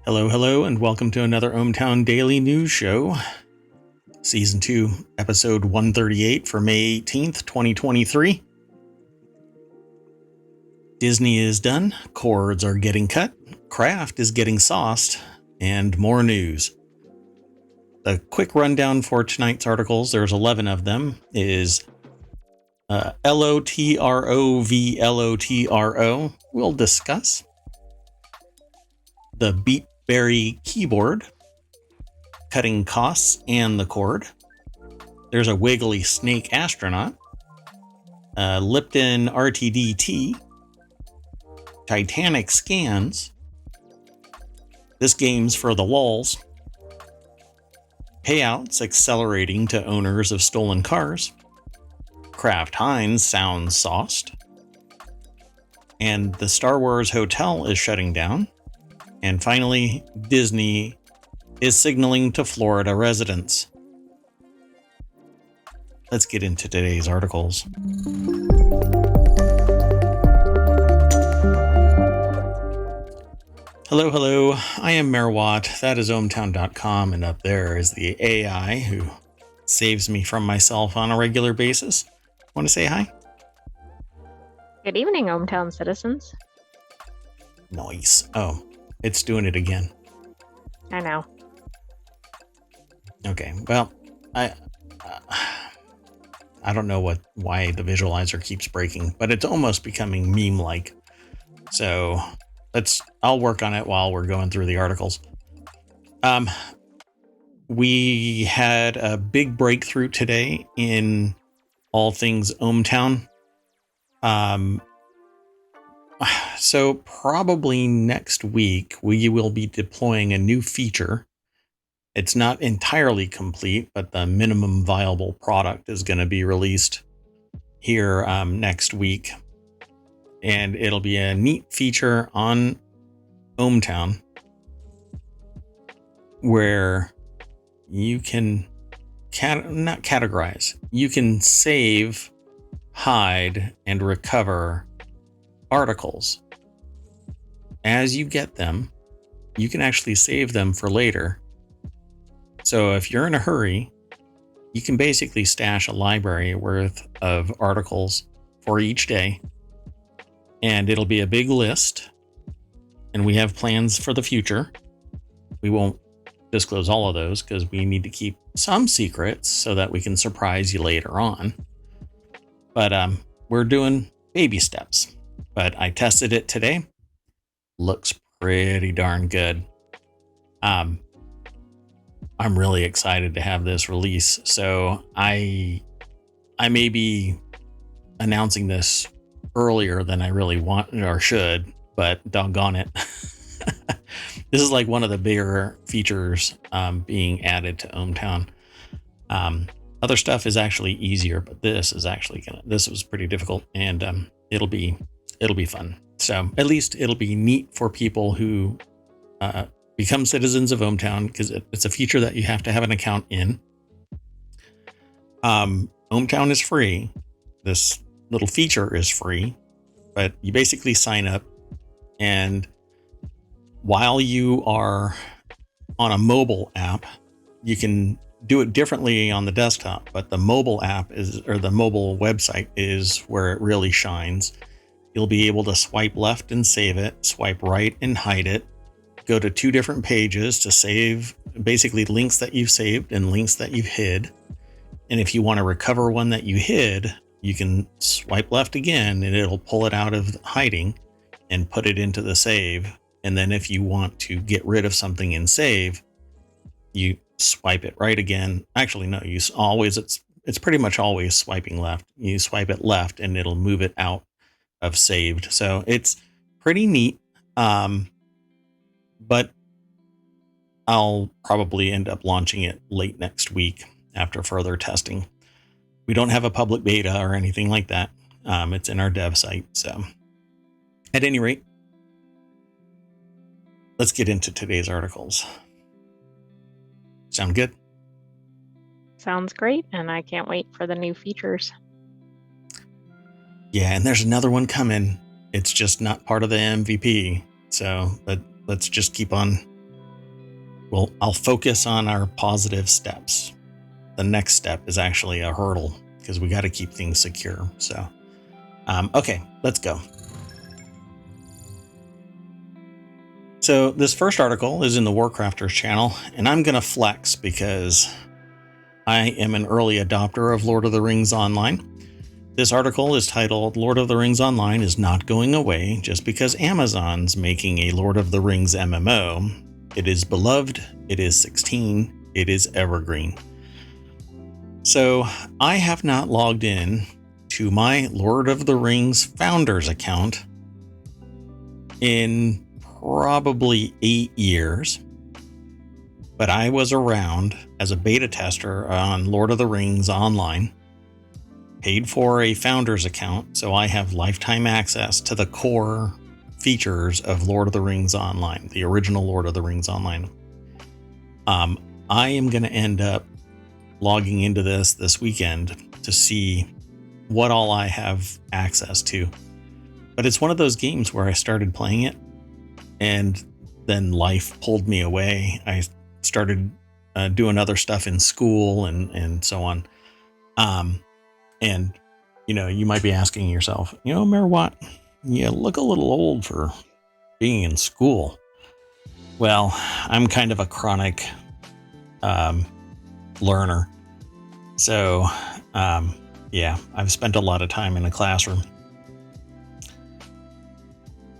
Hello, hello, and welcome to another OhmTown Daily News Show. Season 2, Episode 138 for May 18th, 2023. Disney is done, cords are getting cut, Kraft is getting sauced, and more news. The quick rundown for tonight's articles, there's 11 of them, is LOTRO v. LOTRO. We'll discuss the Beepberry Keyboard, cutting costs and the cord. There's a Wiggly snake astronaut, Lipton RTD Tea, Titanic scans, this game's for the lulz, payouts accelerating to owners of stolen cars, Kraft-Heinz sounds sauced, and the Star Wars hotel is shutting down. And finally, Disney is signaling to Florida residents. Let's get into today's articles. Hello, hello. I am Mayor Watt. That is OhmTown.com, and up there is the AI who saves me from myself on a regular basis. Want to say hi? Good evening, OhmTown citizens. Nice. Oh, it's doing it again. I know. Okay, well, I don't know why the visualizer keeps breaking, but it's almost becoming meme-like. So I'll work on it while we're going through the articles. We had a big breakthrough today in all things OhmTown. So probably next week we will be deploying a new feature. It's not entirely complete, but the minimum viable product is going to be released here next week. And it'll be a neat feature on OhmTown where you can not categorize. You can save, hide, and recover articles. As you get them, you can actually save them for later. So if you're in a hurry, you can basically stash a library worth of articles for each day, and it'll be a big list, and we have plans for the future. We won't disclose all of those because we need to keep some secrets so that we can surprise you later on. But we're doing baby steps. But I tested it today. Looks pretty darn good. I'm really excited to have this release. So I may be announcing this earlier than I really want or should, but doggone it. This is like one of the bigger features being added to OhmTown. Other stuff is actually easier, but this was pretty difficult, and it'll be fun. So at least it'll be neat for people who become citizens of OhmTown, because it's a feature that you have to have an account in. OhmTown is free. This little feature is free, but you basically sign up, and while you are on a mobile app, you can do it differently on the desktop, but the mobile app the mobile website is where it really shines. You'll be able to swipe left and save it, swipe right and hide it, go to 2 different pages to save basically links that you've saved and links that you've hid. And if you want to recover one that you hid, you can swipe left again and it'll pull it out of hiding and put it into the save. And then if you want to get rid of something in save, you swipe it right again. Actually, no, it's pretty much always swiping left. You swipe it left and it'll move it out of saved. So it's pretty neat. But I'll probably end up launching it late next week after further testing. We don't have a public beta or anything like that. It's in our dev site. So at any rate, let's get into today's articles. Sound good? Sounds great, and I can't wait for the new features. Yeah, and there's another one coming. It's just not part of the MVP. So, but let's just keep on Well, I'll focus on our positive steps. The next step is actually a hurdle because we got to keep things secure. So, okay, let's go. So this first article is in the Warcrafters channel, and I'm going to flex because I am an early adopter of Lord of the Rings Online. This article is titled, Lord of the Rings Online is not going away just because Amazon's making a Lord of the Rings MMO. It is beloved, it is 16, it is evergreen. So I have not logged in to my Lord of the Rings Founders account in probably 8 years, but I was around as a beta tester on Lord of the Rings Online, paid for a Founders account, so I have lifetime access to the core features of Lord of the Rings Online, the original Lord of the Rings Online. I am going to end up logging into this weekend to see what all I have access to. But it's one of those games where I started playing it and then life pulled me away. I started doing other stuff in school and so on. And, you might be asking yourself, Mayor Watt, you look a little old for being in school. Well, I'm kind of a chronic learner. So, yeah, I've spent a lot of time in a classroom.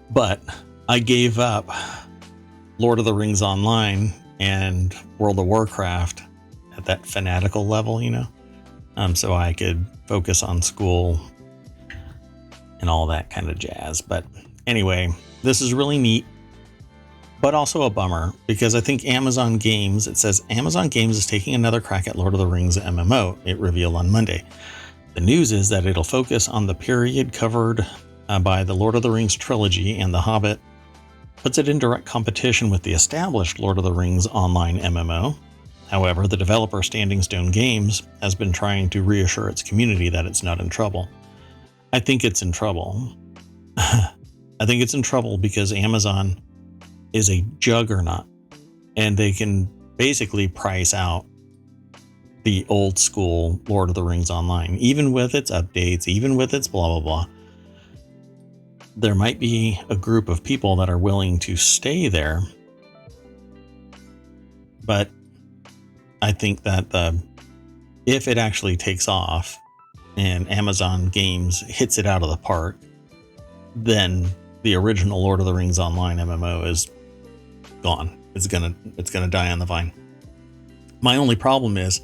But I gave up Lord of the Rings Online and World of Warcraft at that fanatical level, so I could focus on school and all that kind of jazz. But anyway, this is really neat, but also a bummer because I think Amazon Games, it says Amazon Games is taking another crack at Lord of the Rings MMO, it revealed on Monday. The news is that it'll focus on the period covered by the Lord of the Rings trilogy, and The Hobbit puts it in direct competition with the established Lord of the Rings Online MMO. However, the developer Standing Stone Games has been trying to reassure its community that it's not in trouble. I think it's in trouble. I think it's in trouble because Amazon is a juggernaut and they can basically price out the old school Lord of the Rings Online, even with its updates, even with its blah, blah, blah. There might be a group of people that are willing to stay there, but I think that if it actually takes off and Amazon Games hits it out of the park, then the original Lord of the Rings Online MMO is gone. It's gonna die on the vine. My only problem is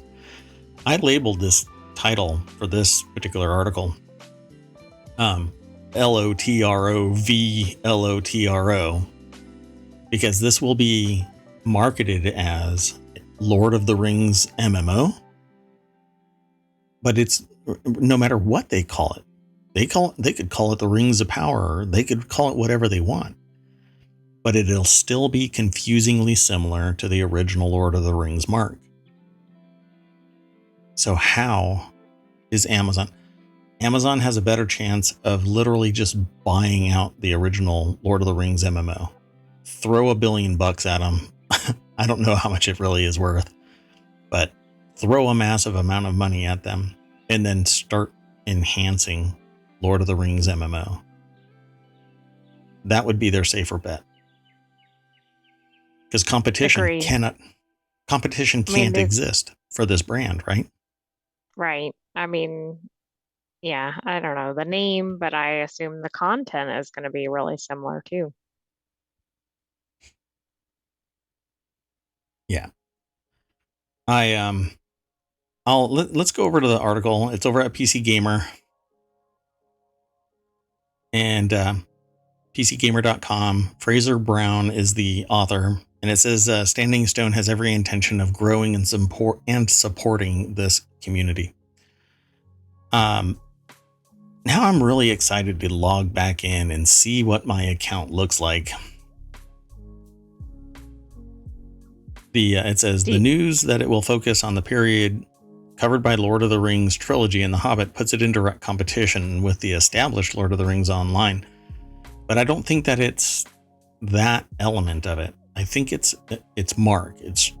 I labeled this title for this particular article LOTRO because this will be marketed as Lord of the Rings MMO, but it's no matter what they call it. They could call it the Rings of Power. They could call it whatever they want, but it'll still be confusingly similar to the original Lord of the Rings mark. So how is Amazon? Amazon has a better chance of literally just buying out the original Lord of the Rings MMO. Throw $1 billion at them. I don't know how much it really is worth, but throw a massive amount of money at them and then start enhancing Lord of the Rings MMO. That would be their safer bet. Because competition can't exist for this brand, right? Right. I mean, yeah, I don't know the name, but I assume the content is going to be really similar too. Yeah. Let's go over to the article. It's over at PC Gamer and PCGamer.com. Fraser Brown is the author, and it says Standing Stone has every intention of growing and supporting this community. Now I'm really excited to log back in and see what my account looks like. It says the news that it will focus on the period covered by Lord of the Rings trilogy and The Hobbit puts it in direct competition with the established Lord of the Rings Online. But I don't think that it's that element of it. I think it's mark. It's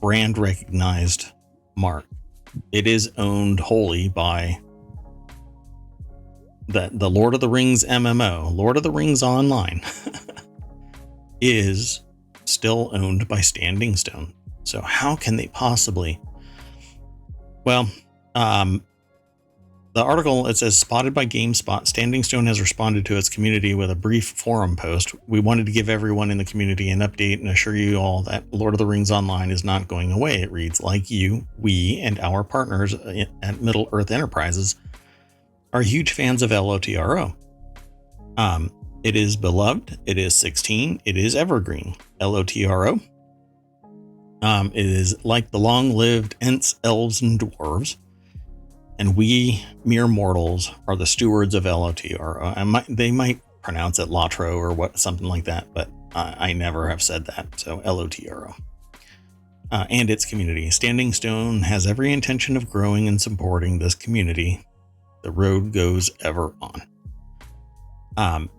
brand recognized mark. It is owned wholly by the Lord of the Rings MMO, Lord of the Rings Online, is still owned by Standing Stone. So how can they possibly? Well, the article, it says, spotted by GameSpot, Standing Stone has responded to its community with a brief forum post. We wanted to give everyone in the community an update and assure you all that Lord of the Rings Online is not going away. It reads, like you, we, and our partners at Middle Earth Enterprises are huge fans of LOTRO. It is beloved. It is 16. It is evergreen. LOTRO. It is like the long-lived Ents, elves, and dwarves. And we, mere mortals, are the stewards of LOTRO. They might pronounce it LOTRO or something like that, but I never have said that. So LOTRO. And its community. Standing Stone has every intention of growing and supporting this community. The road goes ever on. I'm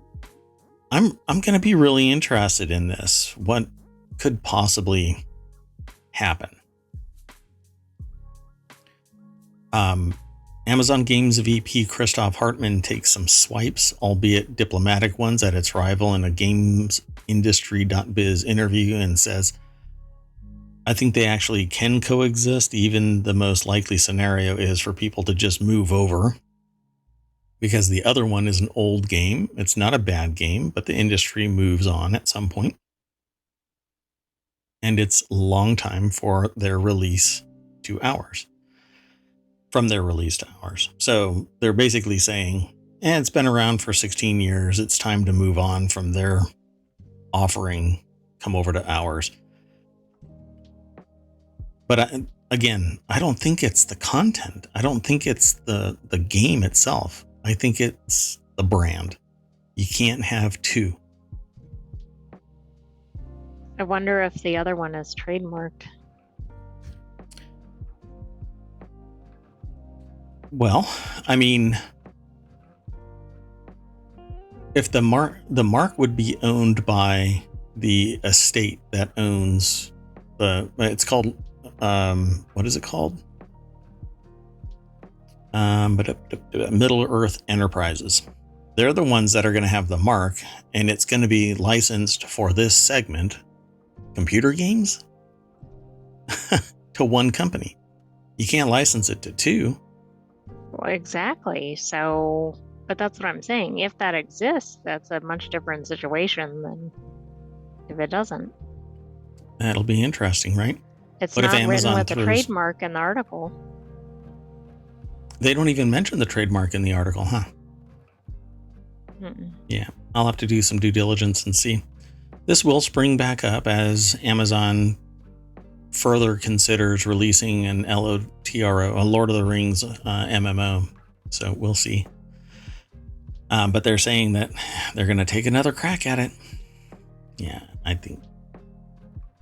going to be really interested in this. What could possibly happen? Amazon Games VP Christoph Hartmann takes some swipes, albeit diplomatic ones, at its rival in a gamesindustry.biz interview and says, I think they actually can coexist. Even the most likely scenario is for people to just move over, because the other one is an old game. It's not a bad game, but the industry moves on at some point. And it's a long time for their release to ours. From their release to ours. So they're basically saying, it's been around for 16 years. It's time to move on from their offering, come over to ours. But again, I don't think it's the content. I don't think it's the game itself. I think it's the brand. You can't have two. I wonder if the other one is trademarked. Well, I mean, if the mark would be owned by the estate that owns it's called, what is it called? Middle Earth Enterprises. They're the ones that are going to have the mark, and it's going to be licensed for this segment, computer games, to one company. You can't license it to two. Well, exactly. So, but that's what I'm saying. If that exists, that's a much different situation than if it doesn't. That'll be interesting, right? It's But if not written Amazon with the trademark in the article. They don't even mention the trademark in the article, huh? Mm-mm. Yeah, I'll have to do some due diligence and see. This will spring back up as Amazon further considers releasing an LOTRO, a Lord of the Rings MMO. So we'll see. But they're saying that they're going to take another crack at it. Yeah, I think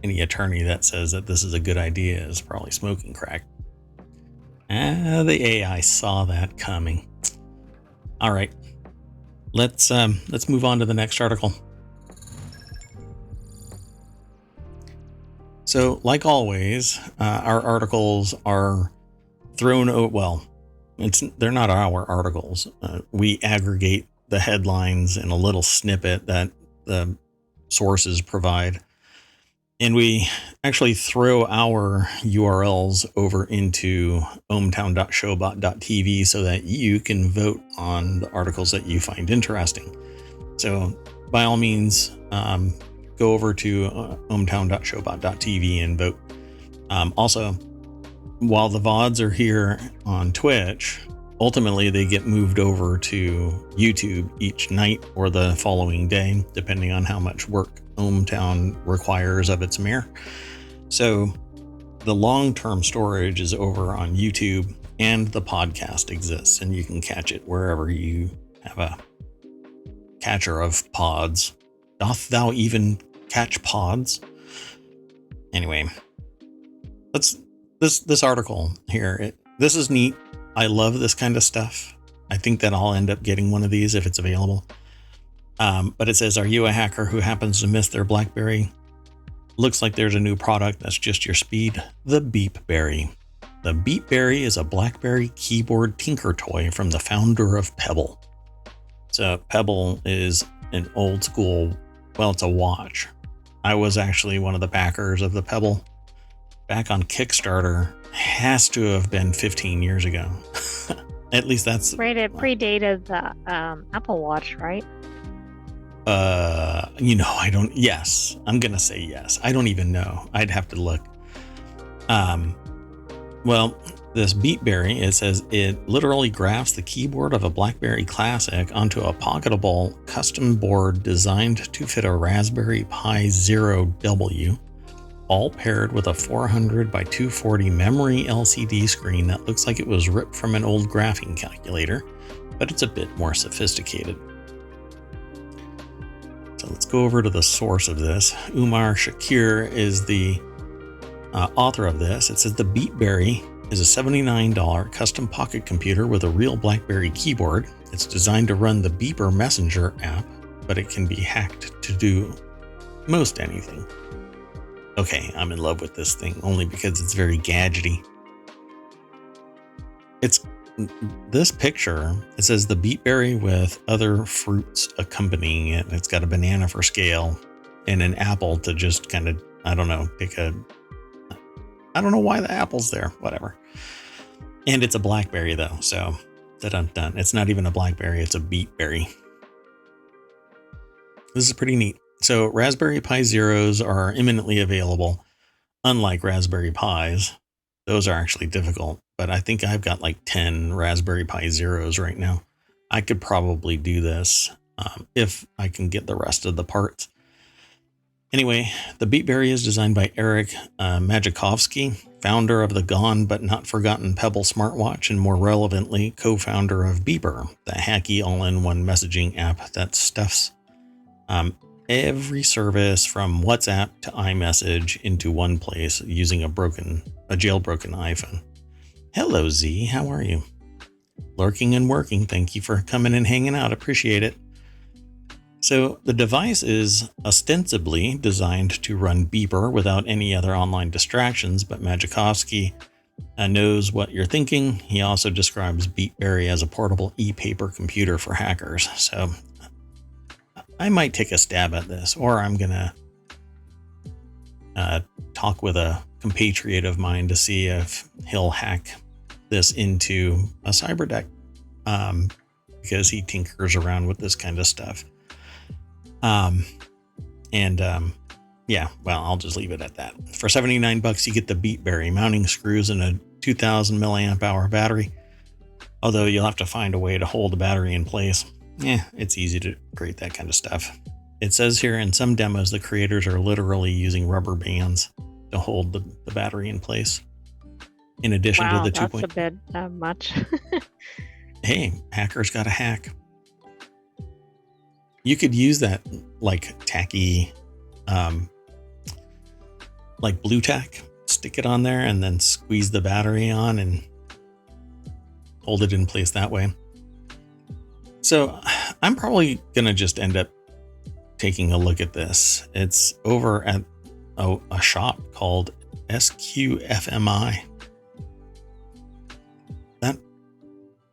any attorney that says that this is a good idea is probably smoking crack. The AI saw that coming. All right, let's move on to the next article. So, like always, our articles are thrown out. Well, they're not our articles. We aggregate the headlines in a little snippet that the sources provide. And we actually throw our URLs over into ohmtown.showbot.tv so that you can vote on the articles that you find interesting. So by all means, go over to ohmtown.showbot.tv and vote. Also, while the VODs are here on Twitch, ultimately they get moved over to YouTube each night or the following day, depending on how much work OhmTown requires of its mayor. So the long-term storage is over on YouTube, and the podcast exists, and you can catch it wherever you have a catcher of pods. Doth thou even catch pods? Anyway, this article here. This is neat. I love this kind of stuff. I think that I'll end up getting one of these if it's available. But it says, are you a hacker who happens to miss their BlackBerry looks like there's a new product that's just your speed, the Beepberry. The Beepberry is a BlackBerry keyboard tinker toy from the founder of Pebble. So Pebble is an old school, well, it's a watch. I was actually one of the backers of the Pebble back on Kickstarter. Has to have been 15 years ago. At least that's right. It predated the Apple Watch, right? I don't. Yes, I'm gonna say yes. I don't even know. I'd have to look. Well, this Beepberry, it says it literally grafts the keyboard of a BlackBerry Classic onto a pocketable custom board designed to fit a Raspberry Pi Zero W, all paired with a 400 by 240 memory LCD screen that looks like it was ripped from an old graphing calculator, but it's a bit more sophisticated. So let's go over to the source of this. Umar Shakir is the author of this. It says the Beepberry is a $79 custom pocket computer with a real BlackBerry keyboard. It's designed to run the Beeper Messenger app, but it can be hacked to do most anything. Okay, I'm in love with this thing only because it's very gadgety. It's this picture, it says the Beepberry with other fruits accompanying it. It's got a banana for scale and an apple to just kind of, I don't know, I don't know why the apple's there, whatever. And it's a BlackBerry though, so dun. It's not even a BlackBerry, it's a Beepberry. This is pretty neat. So Raspberry Pi Zeros are imminently available, unlike Raspberry Pis. Those are actually difficult, but I think I've got like 10 Raspberry Pi Zeros right now. I could probably do this if I can get the rest of the parts. Anyway, the Beepberry is designed by Eric Majakovsky, founder of the gone but not forgotten Pebble smartwatch, and more relevantly, co-founder of Beeper, the hacky all-in-one messaging app that stuffs every service from WhatsApp to iMessage into one place using a jailbroken iPhone. Hello, Z. How are you? Lurking and working. Thank you for coming and hanging out. Appreciate it. So the device is ostensibly designed to run Beeper without any other online distractions, but Majakovsky knows what you're thinking. He also describes Beepberry as a portable e-paper computer for hackers. So I might take a stab at this, or I'm going to talk with a compatriot of mine to see if he'll hack this into a cyber deck, because he tinkers around with this kind of stuff. Yeah, well, I'll just leave it at that. For $79, you get the Beepberry mounting screws and a 2000 milliamp hour battery. Although you'll have to find a way to hold the battery in place. It's easy to create that kind of stuff. It says here in some demos, the creators are literally using rubber bands to hold the battery in place. In addition to the 2. That's a bit much. Hey, hackers got a hack. You could use that like tacky, like blue tack, stick it on there and then squeeze the battery on and hold it in place that way. So I'm probably going to just end up taking a look at this. It's over at a shop called SQFMI. That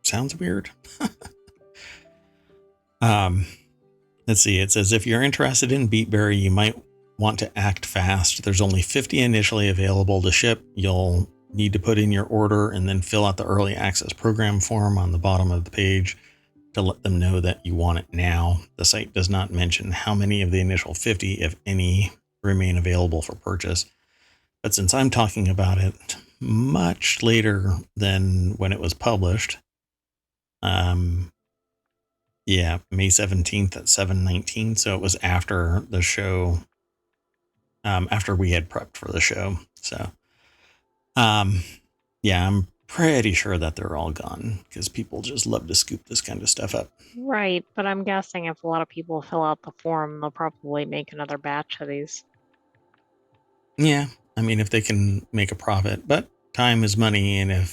sounds weird. Let's see. It says, if you're interested in Beepberry, you might want to act fast. There's only 50 initially available to ship. You'll need to put in your order and then fill out the early access program form on the bottom of the page to let them know that you want it now. The site does not mention how many of the initial 50, if any, remain available for purchase. But since I'm talking about it much later than when it was published, May 17th at 7:19. So it was after the show, after we had prepped for the show. So, I'm pretty sure that they're all gone because people just love to scoop this kind of stuff up. Right, but I'm guessing if a lot of people fill out the form, they'll probably make another batch of these. Yeah, I mean, if they can make a profit, but time is money. And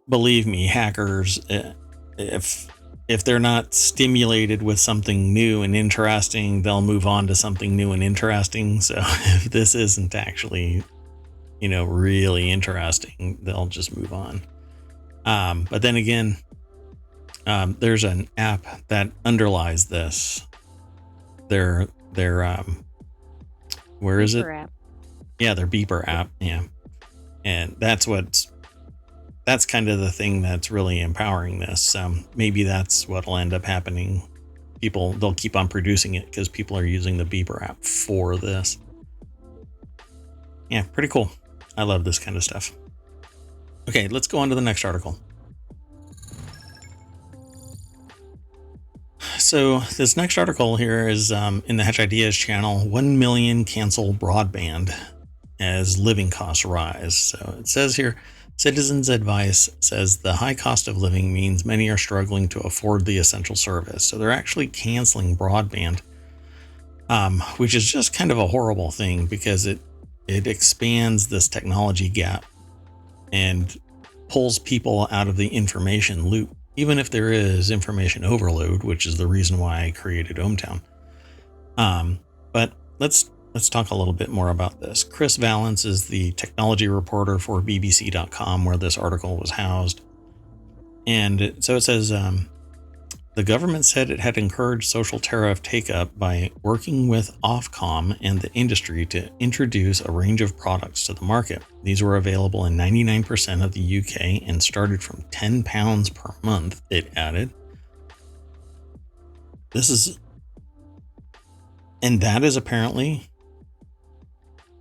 believe me, hackers, if if they're not stimulated with something new and interesting, they'll move on to something new and interesting. So if this isn't actually, really interesting, they'll just move on. But then again, there's an app that underlies this. Their where is it? Beepper app. Yeah, their beeper app. Yeah, and that's kind of the thing that's really empowering this. Maybe that's what'll end up happening. They'll keep on producing it because people are using the beeper app for this. Yeah, pretty cool. I love this kind of stuff. Okay, let's go on to the next article. So this next article here is in the Hatch Ideas channel, 1 million cancel broadband as living costs rise. So it says here, Citizens Advice says the high cost of living means many are struggling to afford the essential service. So they're actually canceling broadband, which is just kind of a horrible thing because it expands this technology gap and pulls people out of the information loop, even if there is information overload, which is the reason why I created OhmTown. But let's talk a little bit more about this. Chris Valence is the technology reporter for BBC.com, where this article was housed. And so it says, the government said it had encouraged social tariff take-up by working with Ofcom and the industry to introduce a range of products to the market. These were available in 99% of the UK and started from £10 per month, it added. And that is apparently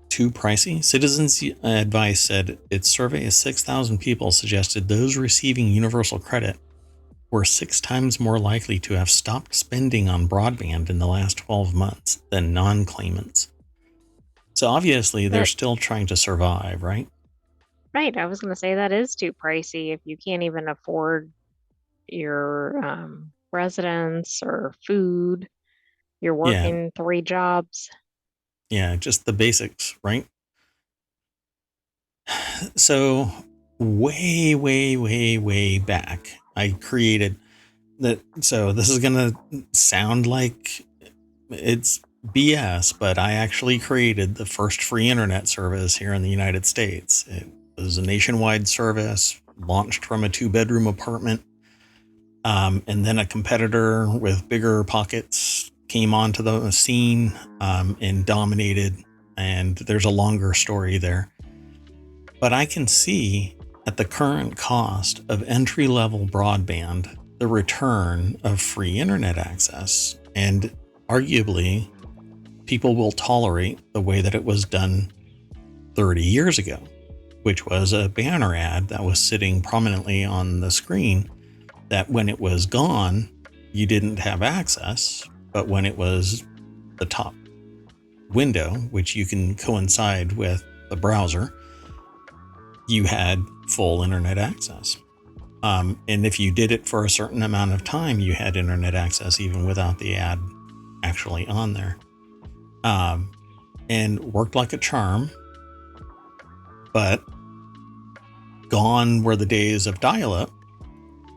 too pricey. Citizens Advice said its survey of 6,000 people suggested those receiving universal credit were 6 times more likely to have stopped spending on broadband in the last 12 months than non-claimants. So obviously they're still trying to survive, right? Right. I was going to say that is too pricey if you can't even afford your residence or food. You're working 3 jobs. Yeah, just the basics, right? So way, way, way, way back, I created that. So this is going to sound like it's BS, but I actually created the first free internet service here in the United States. It was a nationwide service launched from a 2-bedroom apartment. And then a competitor with bigger pockets came onto the scene and dominated. And there's a longer story there. But I can see at the current cost of entry-level broadband, the return of free internet access. And arguably, people will tolerate the way that it was done 30 years ago, which was a banner ad that was sitting prominently on the screen that when it was gone, you didn't have access, but when it was the top window, which you can coincide with the browser, you had full internet access. And if you did it for a certain amount of time, you had internet access even without the ad actually on there. And worked like a charm, but gone were the days of dial-up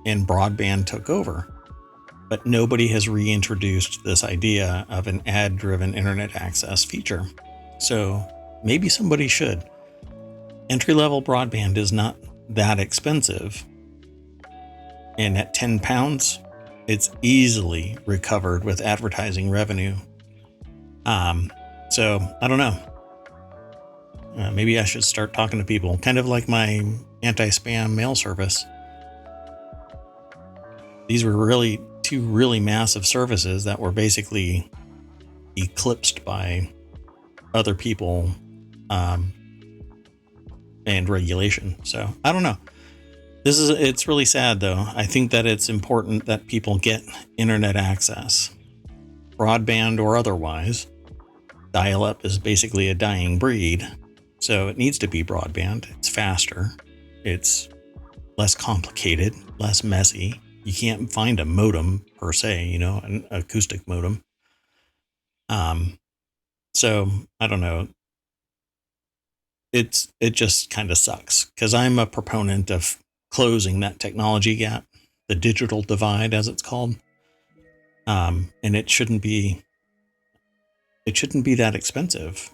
and broadband took over. But nobody has reintroduced this idea of an ad-driven internet access feature. So maybe somebody should. Entry-level broadband is not that expensive. And at £10, it's easily recovered with advertising revenue. So I don't know. Maybe I should start talking to people, kind of like my anti-spam mail service. These were really 2 really massive services that were basically eclipsed by other people and regulation. So I don't know. It's really sad though. I think that it's important that people get internet access, broadband or otherwise. Dial-up is basically a dying breed. So it needs to be broadband. It's faster. It's less complicated, less messy. You can't find a modem per se, an acoustic modem. So I don't know. It just kind of sucks because I'm a proponent of closing that technology gap the digital divide, as it's called. And it shouldn't be that expensive.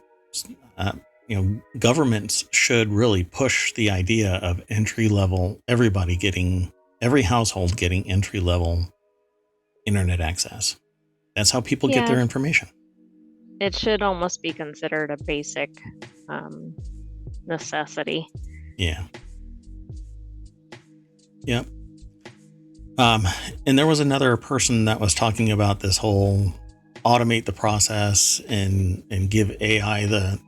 Governments should really push the idea of entry level, every household getting entry level internet access. That's how people get their information. It should almost be considered a basic necessity. Yeah. Yep. And there was another person that was talking about this whole automate the process and give AI the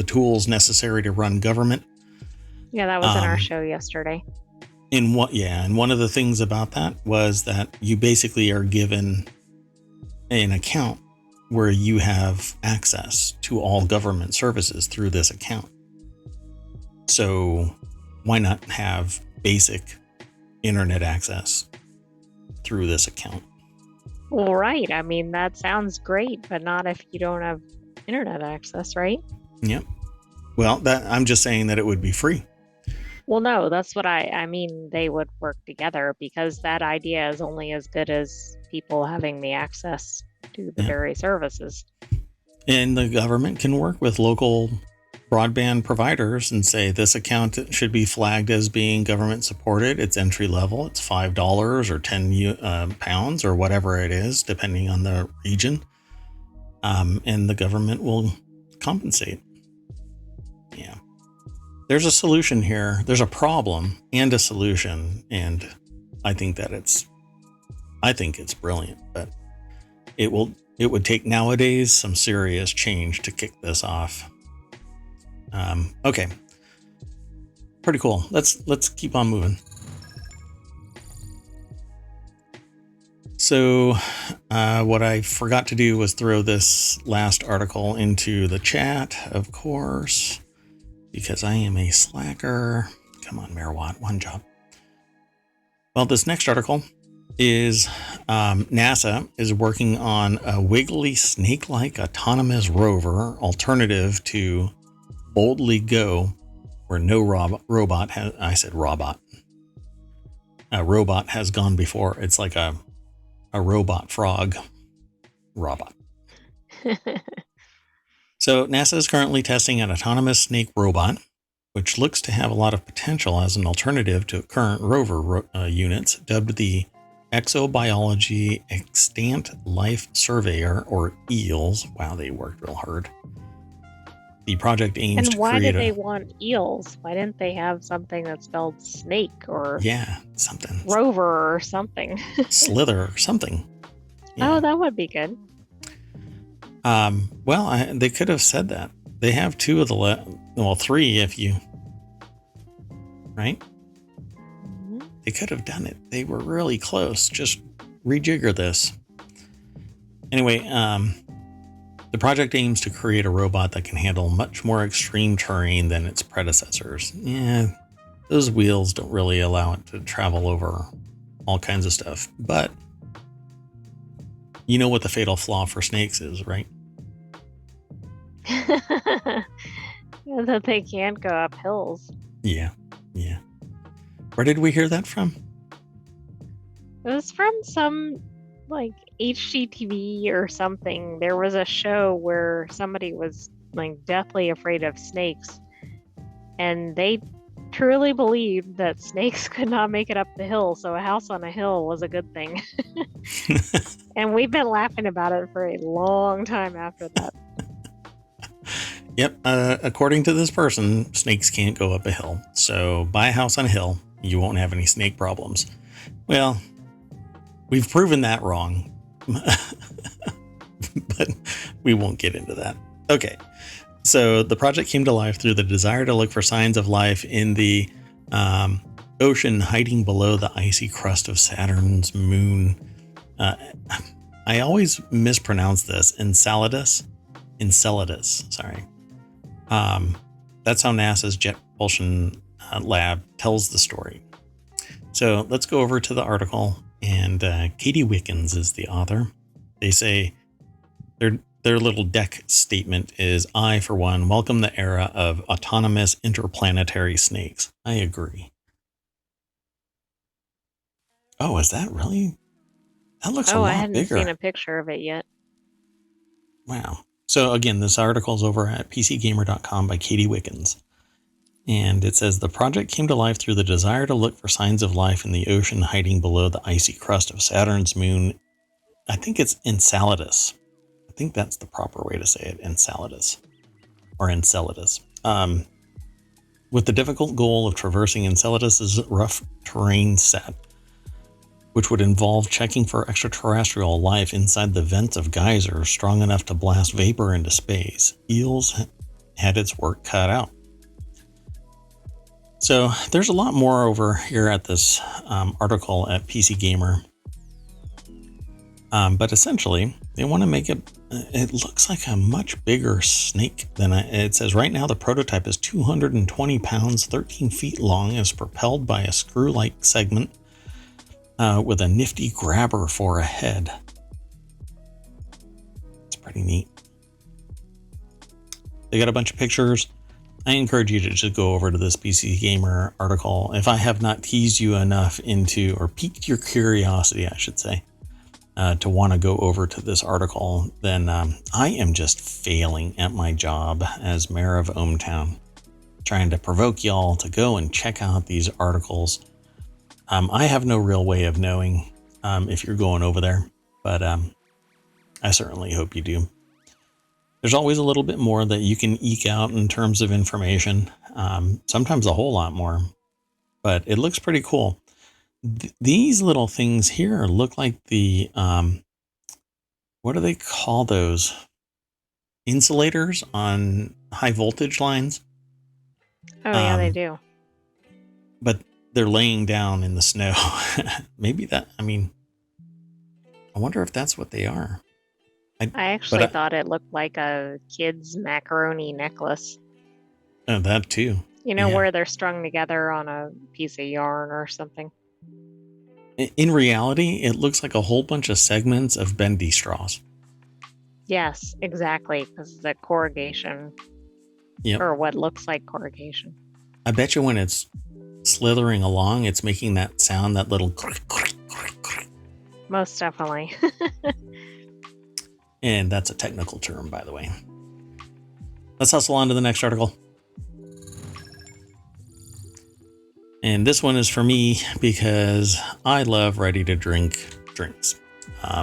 tools necessary to run government. Yeah, that was in our show yesterday. And one of the things about that was that you basically are given an account where you have access to all government services through this account. So why not have basic internet access through this account? Well, right. I mean, that sounds great, but not if you don't have internet access, right? Yep. Well, I'm just saying that it would be free. Well, no, that's what I mean. They would work together because that idea is only as good as people having the access to the very services. And the government can work with local broadband providers and say this account should be flagged as being government supported. It's entry level. It's $5 or 10 pounds or whatever it is, depending on the region. And the government will compensate. Yeah. There's a solution here. There's a problem and a solution. And I think it's brilliant, but it would take nowadays some serious change to kick this off. Okay. Pretty cool. Let's keep on moving. So, what I forgot to do was throw this last article into the chat, of course, because I am a slacker. Come on, Marawatt, one job. Well, this next article is NASA is working on a Wiggly snake-like autonomous rover alternative to Boldly Go, where no robot has, I said robot. A robot has gone before. It's like a robot frog robot. So NASA is currently testing an autonomous snake robot, which looks to have a lot of potential as an alternative to current rover units, dubbed the Exobiology Extant Life Surveyor, or EELS. Wow, they worked real hard. The project aims to create. And why did they want eels? Why didn't they have something that spelled snake or something rover or something? Slither or something. Yeah. Oh, that would be good. Well, they could have said that. They have two of the three if you right. Mm-hmm. They could have done it. They were really close. Just rejigger this. Anyway, the project aims to create a robot that can handle much more extreme terrain than its predecessors. Yeah, those wheels don't really allow it to travel over all kinds of stuff. But you know what the fatal flaw for snakes is, right? That they can't go up hills. Yeah. Where did we hear that from? It was from some like HGTV or something. There was a show where somebody was like deathly afraid of snakes, and they truly believed that snakes could not make it up the hill, so a house on a hill was a good thing. And we've been laughing about it for a long time after that. Yep. According to this person, snakes can't go up a hill. So buy a house on a hill. You won't have any snake problems. Well, we've proven that wrong. But we won't get into that. Okay. So the project came to life through the desire to look for signs of life in the ocean hiding below the icy crust of Saturn's moon. I always mispronounce this. Enceladus, sorry. That's how NASA's Jet Propulsion Lab tells the story. So let's go over to the article, and Katie Wickens is the author. They say their little deck statement is, I, for one, welcome the era of autonomous interplanetary snakes. I agree. Oh, is that really? That looks a Oh, I lot hadn't seen bigger. a picture of it yet. Wow. So again, this article's over at pcgamer.com by Katie Wickens. And it says the project came to life through the desire to look for signs of life in the ocean hiding below the icy crust of Saturn's moon. I think it's Enceladus. I think that's the proper way to say it, Enceladus. Or Enceladus. With the difficult goal of traversing Enceladus's rough terrain set, which would involve checking for extraterrestrial life inside the vents of geysers strong enough to blast vapor into space, EELS had its work cut out. So there's a lot more over here at this article at PC Gamer. But essentially, they want to make it looks like a much bigger snake than it says. Right now, the prototype is 220 pounds, 13 feet long, is propelled by a screw-like segment with a nifty grabber for a head. It's pretty neat. They got a bunch of pictures. I encourage you to just go over to this PC Gamer article. If I have not teased you enough into, or piqued your curiosity, I should say, to want to go over to this article, then I am just failing at my job as mayor of OhmTown, trying to provoke y'all to go and check out these articles. I have no real way of knowing if you're going over there, but I certainly hope you do. There's always a little bit more that you can eke out in terms of information, sometimes a whole lot more, but it looks pretty cool. These little things here look like the, what do they call those? Insulators on high voltage lines? Oh, yeah, they do. But they're laying down in the snow. Maybe that, I wonder if that's what they are. I actually thought it looked like a kid's macaroni necklace. Oh, that too. You know, where they're strung together on a piece of yarn or something. In reality, it looks like a whole bunch of segments of bendy straws. Yes, exactly, because the corrugation. Yep. Or what looks like corrugation. I bet you when it's slithering along, it's making that sound, that little... Most definitely. And that's a technical term, by the way. Let's hustle on to the next article. And this one is for me because I love ready-to-drink drinks.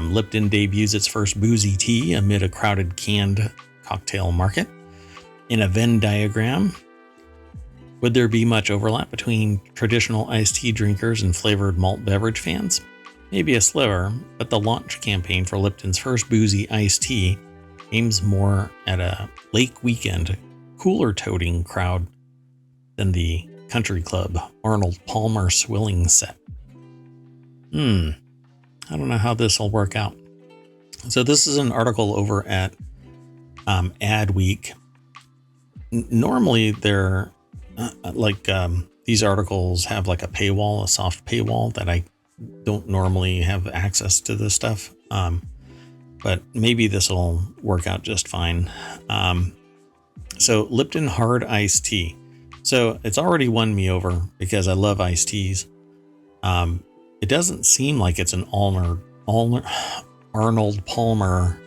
Lipton debuts its first boozy tea amid a crowded canned cocktail market. In a Venn diagram, would there be much overlap between traditional iced tea drinkers and flavored malt beverage fans? Maybe a sliver, but the launch campaign for Lipton's first boozy iced tea aims more at a lake weekend, cooler-toting crowd than the country club Arnold Palmer swilling set. I don't know how this will work out. So this is an article over at Adweek. Normally they're these articles have like a paywall, a soft paywall that I don't normally have access to this stuff. But maybe this will work out just fine. So Lipton hard iced tea. So it's already won me over because I love iced teas. It doesn't seem like it's an Arnold Palmer,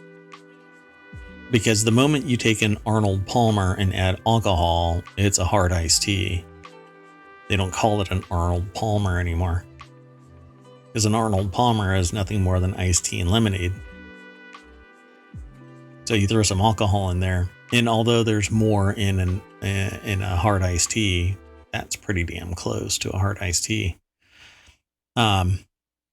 because the moment you take an Arnold Palmer and add alcohol, it's a hard iced tea. They don't call it an Arnold Palmer anymore, because an Arnold Palmer is nothing more than iced tea and lemonade. So you throw some alcohol in there, and although there's more in a hard iced tea, that's pretty damn close to a hard iced tea.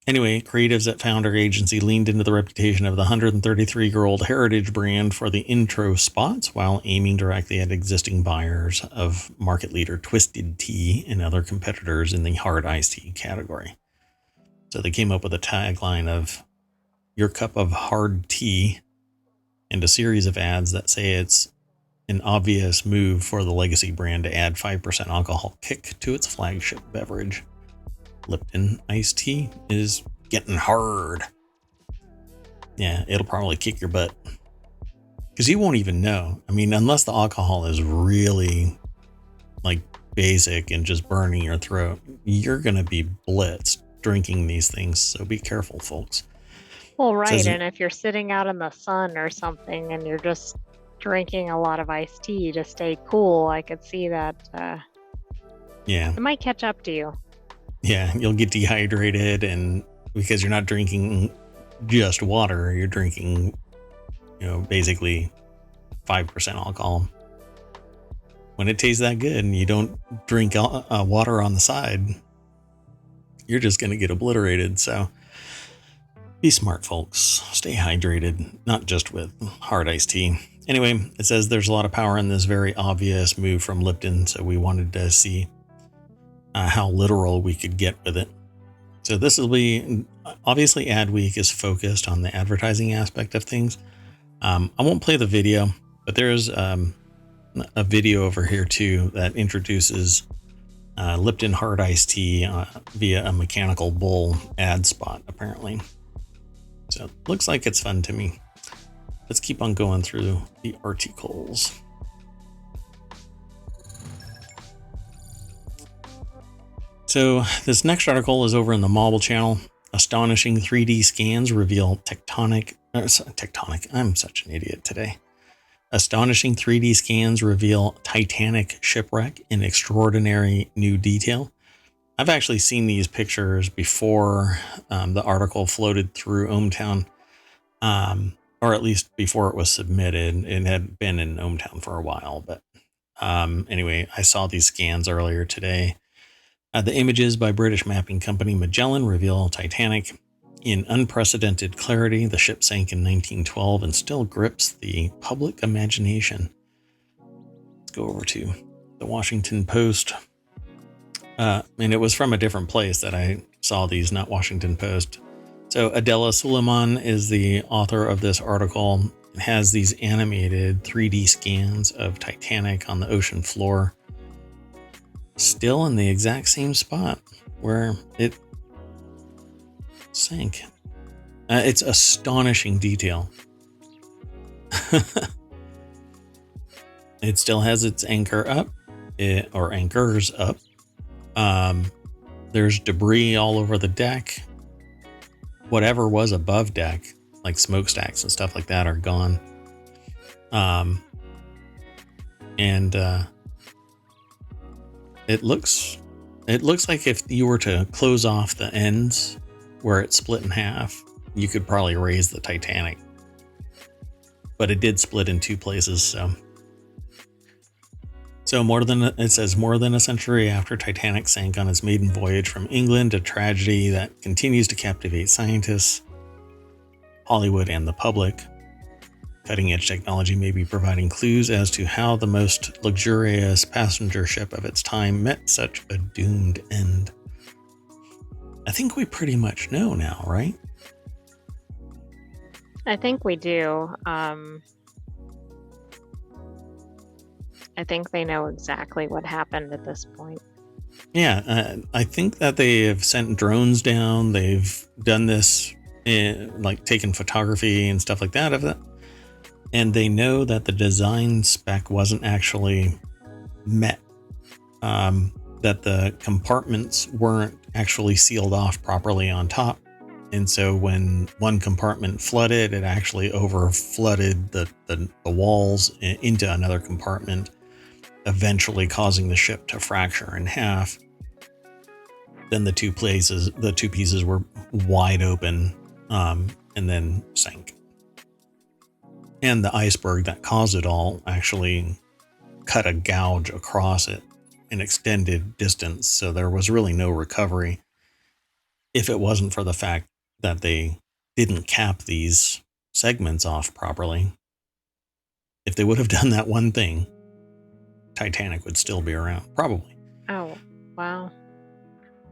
Anyway, creatives at Founder Agency leaned into the reputation of the 133-year-old heritage brand for the intro spots while aiming directly at existing buyers of market leader Twisted Tea and other competitors in the hard iced tea category. So they came up with a tagline of "Your cup of hard tea" and a series of ads that say it's an obvious move for the legacy brand to add 5% alcohol kick to its flagship beverage. Lipton iced tea is getting hard. Yeah, it'll probably kick your butt, because you won't even know. I mean, unless the alcohol is really like basic and just burning your throat, you're going to be blitzed drinking these things. So be careful, folks. Well, It right. says, And if you're sitting out in the sun or something and you're just drinking a lot of iced tea to stay cool, I could see that yeah, it might catch up to you. yeah, you'll get dehydrated, and because you're not drinking just water, you're drinking, basically 5% alcohol. When it tastes that good and you don't drink water on the side, you're just going to get obliterated. So be smart, folks. Stay hydrated, not just with hard iced tea. Anyway, it says there's a lot of power in this very obvious move from Lipton, so we wanted to see how literal we could get with it. So this will be, obviously Ad Week is focused on the advertising aspect of things. I won't play the video, but there's a video over here too that introduces Lipton hard iced tea via a mechanical bull ad spot, apparently. So it looks like it's fun to me. Let's keep on going through the articles. So this next article is over in the Mobile channel. Astonishing 3D scans reveal tectonic. I'm such an idiot today. Astonishing 3D scans reveal Titanic shipwreck in extraordinary new detail. I've actually seen these pictures before the article floated through OhmTown, or at least before it was submitted. It had been in OhmTown for a while, but anyway, I saw these scans earlier today. The images by British mapping company Magellan reveal Titanic in unprecedented clarity. The ship sank in 1912 and still grips the public imagination. Let's go over to the Washington Post. And it was from a different place that I saw these, not Washington Post. So Adela Suleiman is the author of this article. It has these animated 3D scans of Titanic on the ocean floor, still in the exact same spot where it sank. It's astonishing detail. It still has its anchor up, or anchors up. There's debris all over the deck. Whatever was above deck, like smokestacks and stuff like that, are gone. It looks like if you were to close off the ends where it split in half, you could probably raise the Titanic. But it did split in two places, so it says more than a century after Titanic sank on its maiden voyage from England, a tragedy that continues to captivate scientists, Hollywood, and the public. Cutting-edge technology may be providing clues as to how the most luxurious passenger ship of its time met such a doomed end. I think we pretty much know now, right? I think we do. I think they know exactly what happened at this point. Yeah, I think that they have sent drones down. They've done this, like taken photography and stuff like that of it. And they know that the design spec wasn't actually met. That the compartments weren't actually sealed off properly on top. And so when one compartment flooded, it actually over flooded the walls into another compartment, eventually causing the ship to fracture in half. Then the two pieces were wide open, and then sank. And the iceberg that caused it all actually cut a gouge across it an extended distance. So there was really no recovery if it wasn't for the fact that they didn't cap these segments off properly. If they would have done that one thing, Titanic would still be around, probably. Oh, wow.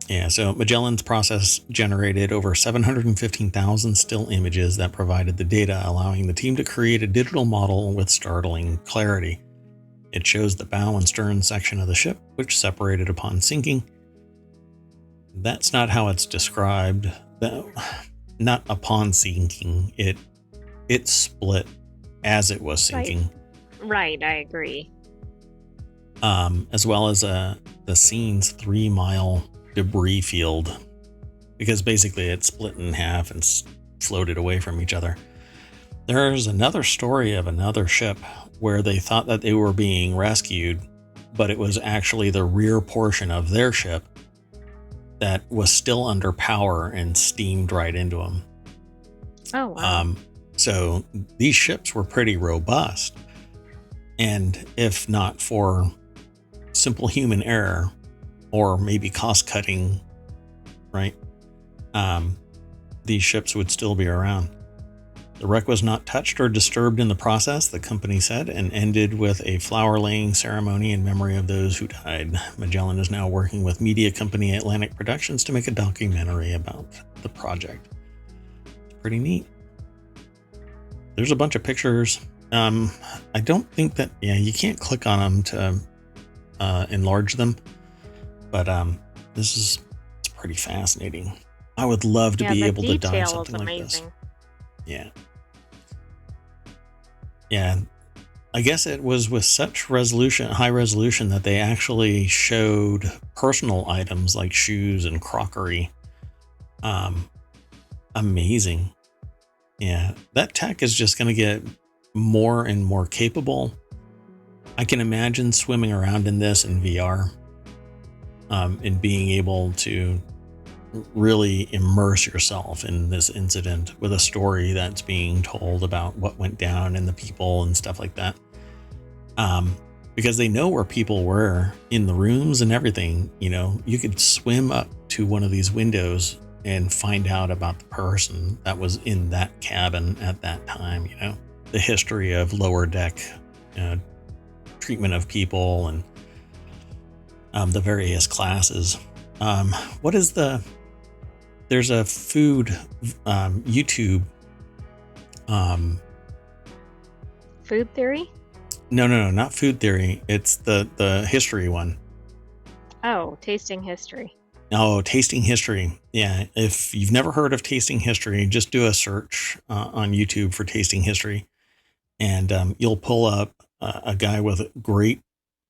Yeah, so Magellan's process generated over 715,000 still images that provided the data, allowing the team to create a digital model with startling clarity. It shows the bow and stern section of the ship, which separated upon sinking. That's not how it's described. Not upon sinking. It split as it was sinking. Right, I agree. As well as the scene's 3-mile debris field. because basically it split in half and floated away from each other. There's another story of another ship where they thought that they were being rescued, but it was actually the rear portion of their ship that was still under power and steamed right into them. Oh, wow. So these ships were pretty robust. And if not for simple human error or maybe cost cutting, right? These ships would still be around. The wreck was not touched or disturbed in the process, the company said, and ended with a flower laying ceremony in memory of those who died. Magellan is now working with media company Atlantic Productions to make a documentary about the project. It's pretty neat. There's a bunch of pictures. I don't think that, you can't click on them to enlarge them, but it's pretty fascinating. I would love to be able to dive something like this. Yeah. Yeah. I guess it was with such resolution, high resolution, that they actually showed personal items like shoes and crockery. Amazing. Yeah. That tech is just going to get more and more capable. I can imagine swimming around in this in VR, and being able to really immerse yourself in this incident with a story that's being told about what went down and the people and stuff like that. Because they know where people were in the rooms and everything. You know, you could swim up to one of these windows and find out about the person that was in that cabin at that time, you know, the history of lower deck treatment of people and the various classes. What is there's a food YouTube Food Theory? No, not Food Theory. It's the history one. Oh, Tasting History. Oh, Tasting History. Yeah, if you've never heard of Tasting History, just do a search on YouTube for Tasting History, and you'll pull up a guy with great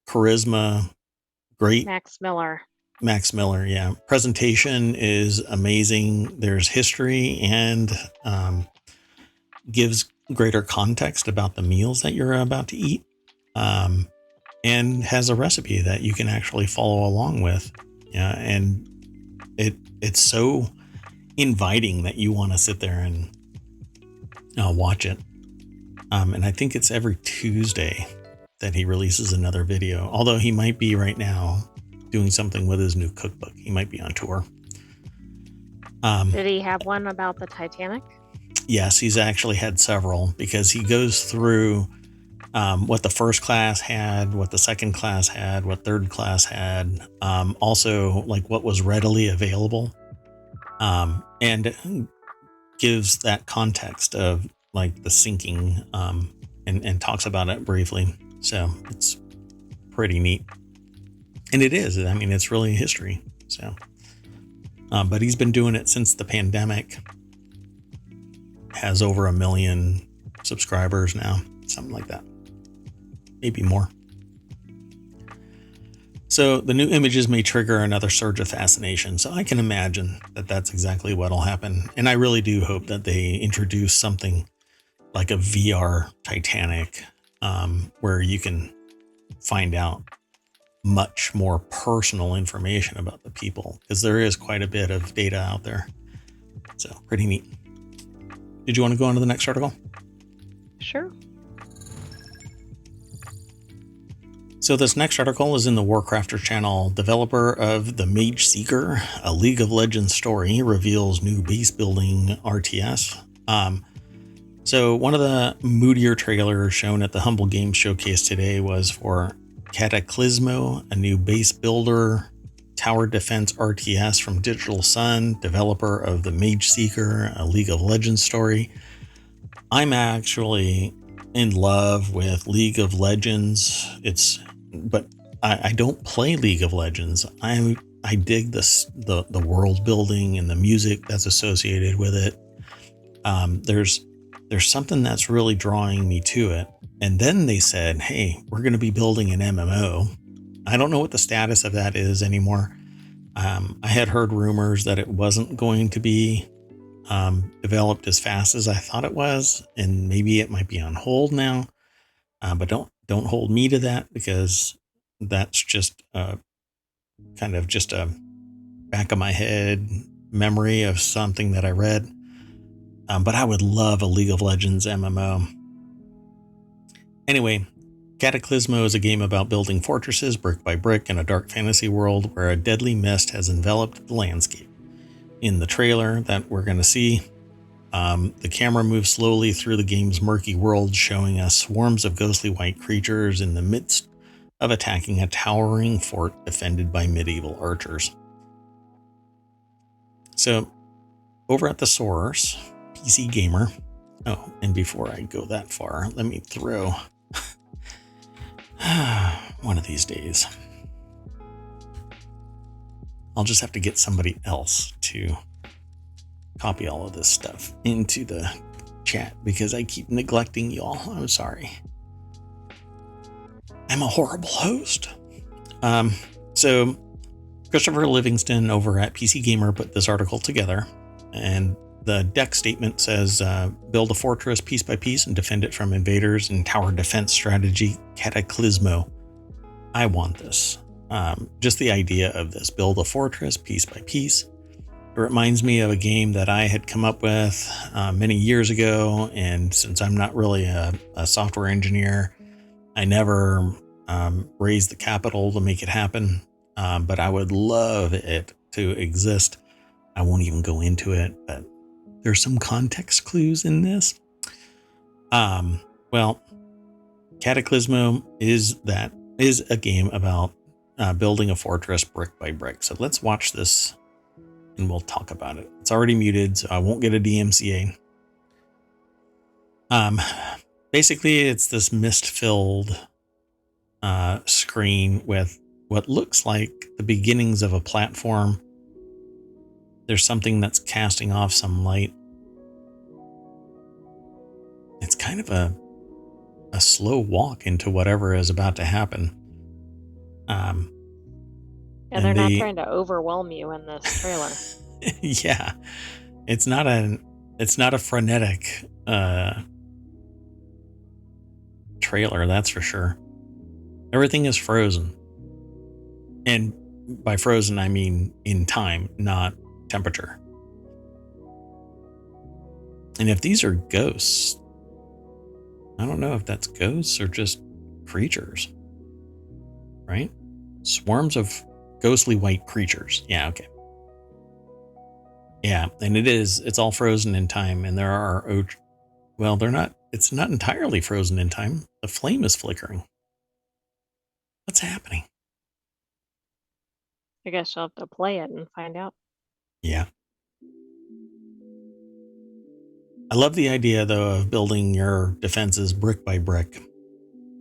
charisma, great Max Miller. Yeah. Presentation is amazing. There's history and gives greater context about the meals that you're about to eat, and has a recipe that you can actually follow along with. Yeah, and it's so inviting that you want to sit there and watch it. And I think it's every Tuesday that he releases another video, although he might be right now doing something with his new cookbook. He might be on tour. Did he have one about the Titanic? Yes, he's actually had several, because he goes through what the first class had, what the second class had, what third class had, also like what was readily available, and gives that context of like the sinking, and talks about it briefly. So it's pretty neat. And it is. I mean, it's really history. So, but he's been doing it since the pandemic. Has over 1 million subscribers now, something like that. Maybe more. So the new images may trigger another surge of fascination. So I can imagine that that's exactly what'll happen. And I really do hope that they introduce something like a VR Titanic, where you can find out much more personal information about the people, because there is quite a bit of data out there. So pretty neat. Did you want to go on to the next article? Sure. So this next article is in the Warcrafter channel. Developer of the Mage Seeker, a League of Legends story, reveals new base building RTS. So one of the moodier trailers shown at the Humble Games Showcase today was for Cataclysmo, a new base builder tower defense RTS from Digital Sun, developer of the Mage Seeker, a League of Legends story. I'm actually in love with League of Legends. But I don't play League of Legends. I dig the world building and the music that's associated with it. There's something that's really drawing me to it. And then they said, hey, we're going to be building an MMO. I don't know what the status of that is anymore. I had heard rumors that it wasn't going to be developed as fast as I thought it was, and maybe it might be on hold now. But don't hold me to that, because that's just kind of just a back of my head memory of something that I read. But I would love a League of Legends MMO. Anyway, Cataclysmo is a game about building fortresses brick by brick in a dark fantasy world where a deadly mist has enveloped the landscape. In the trailer that we're going to see, the camera moves slowly through the game's murky world, showing us swarms of ghostly white creatures in the midst of attacking a towering fort defended by medieval archers. So, over at the source, PC Gamer. Oh, and before I go that far, let me throw one of these days. I'll just have to get somebody else to copy all of this stuff into the chat because I keep neglecting y'all. I'm sorry. I'm a horrible host. So Christopher Livingston over at PC Gamer put this article together, and the deck statement says, build a fortress piece by piece and defend it from invaders in tower defense strategy Cataclysmo. I want this. Just the idea of this, build a fortress piece by piece. It reminds me of a game that I had come up with many years ago, and since I'm not really a software engineer, I never raised the capital to make it happen, but I would love it to exist. I won't even go into it, but there's some context clues in this. Well, Cataclysmo is a game about building a fortress brick by brick. So let's watch this and we'll talk about it. It's already muted, so I won't get a DMCA. Basically, it's this mist-filled screen with what looks like the beginnings of a platform. There's something that's casting off some light. It's kind of a slow walk into whatever is about to happen. And they're not trying to overwhelm you in this trailer. Yeah, it's not a frenetic trailer, that's for sure. Everything is frozen, and by frozen I mean in time, not temperature. And if these are ghosts, I don't know if that's ghosts or just creatures, right? Swarms of ghostly white creatures. Yeah, okay. Yeah, and it's all frozen in time, and there are, well, it's not entirely frozen in time. The flame is flickering. What's happening? I guess you'll have to play it and find out. Yeah. I love the idea, though, of building your defenses brick by brick.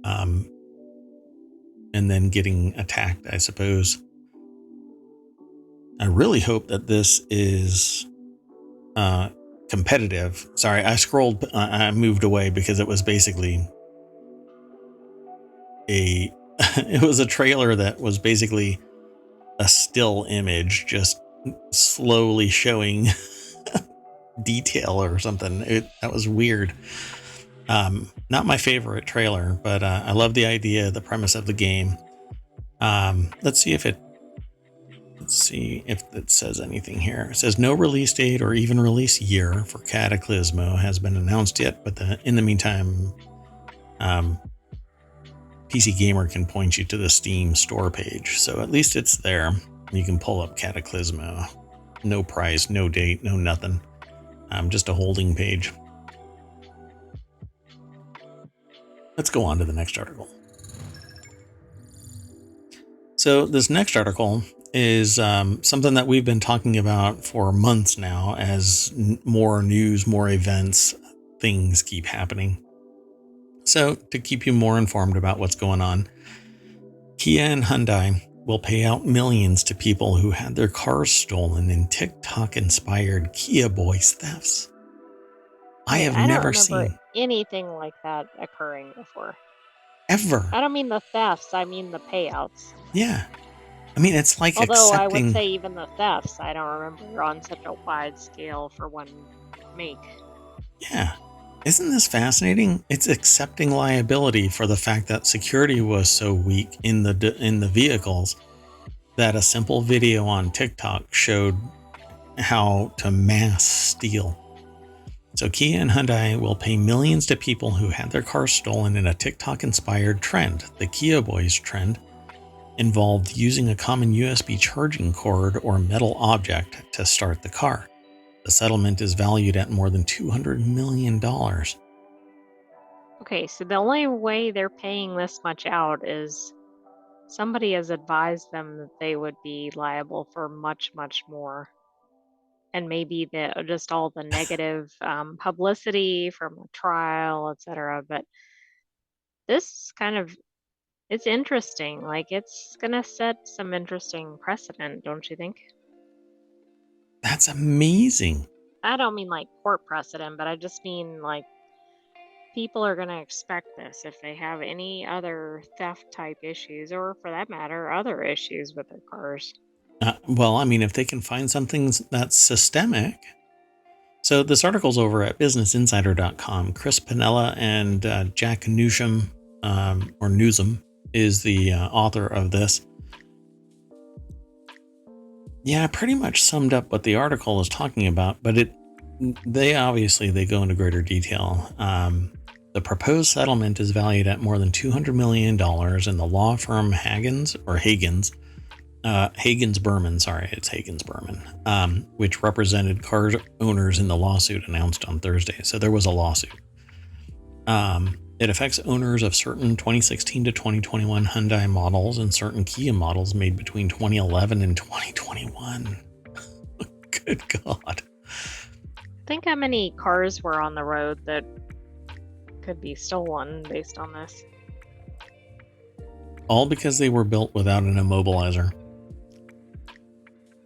And then getting attacked, I suppose. I really hope that this is competitive. Sorry, I moved away because it was basically it was a trailer that was basically a still image just slowly showing detail or something. That was weird. Not my favorite trailer, but I love the idea, the premise of the game. Let's see if it says anything here. It says no release date or even release year for Cataclysmo has been announced yet, but in the meantime, PC Gamer can point you to the Steam store page. So at least it's there. You can pull up Cataclysmo. No price, no date, no nothing. Just a holding page. Let's go on to the next article. So this next article is something that we've been talking about for months now as more news, more events, things keep happening. So to keep you more informed about what's going on, Kia and Hyundai will pay out millions to people who had their cars stolen in TikTok-inspired Kia Boys thefts. I have never seen anything like that occurring before. Ever. I don't mean the thefts, I mean the payouts. Yeah. I mean, it's like Although I would accepting. say even the thefts, I don't remember on such a wide scale for one make. Yeah. Isn't this fascinating? It's accepting liability for the fact that security was so weak in the vehicles that a simple video on TikTok showed how to mass steal. So Kia and Hyundai will pay millions to people who had their cars stolen in a TikTok-inspired trend. The Kia Boys trend involved using a common USB charging cord or metal object to start the car. The settlement is valued at more than $200 million. Okay, so the only way they're paying this much out is somebody has advised them that they would be liable for much, much more. And maybe just all the negative publicity from a trial, etc. But this kind of it's interesting. Like it's gonna set some interesting precedent, don't you think? That's amazing. I don't mean like court precedent, but I just mean like people are gonna expect this if they have any other theft type issues, or for that matter, other issues with their cars. Well, I mean, if they can find something that's systemic. So this article's over at businessinsider.com. Chris Pinella and Jack Newsham, or Newsom, is the author of this. Yeah, pretty much summed up what the article is talking about, but they go into greater detail. The proposed settlement is valued at more than $200 million, and the law firm Hagens Berman, which represented car owners in the lawsuit, announced on Thursday. So there was a lawsuit. It affects owners of certain 2016 to 2021 Hyundai models and certain Kia models made between 2011 and 2021. Good God. Think how many cars were on the road that could be stolen based on this. All because they were built without an immobilizer.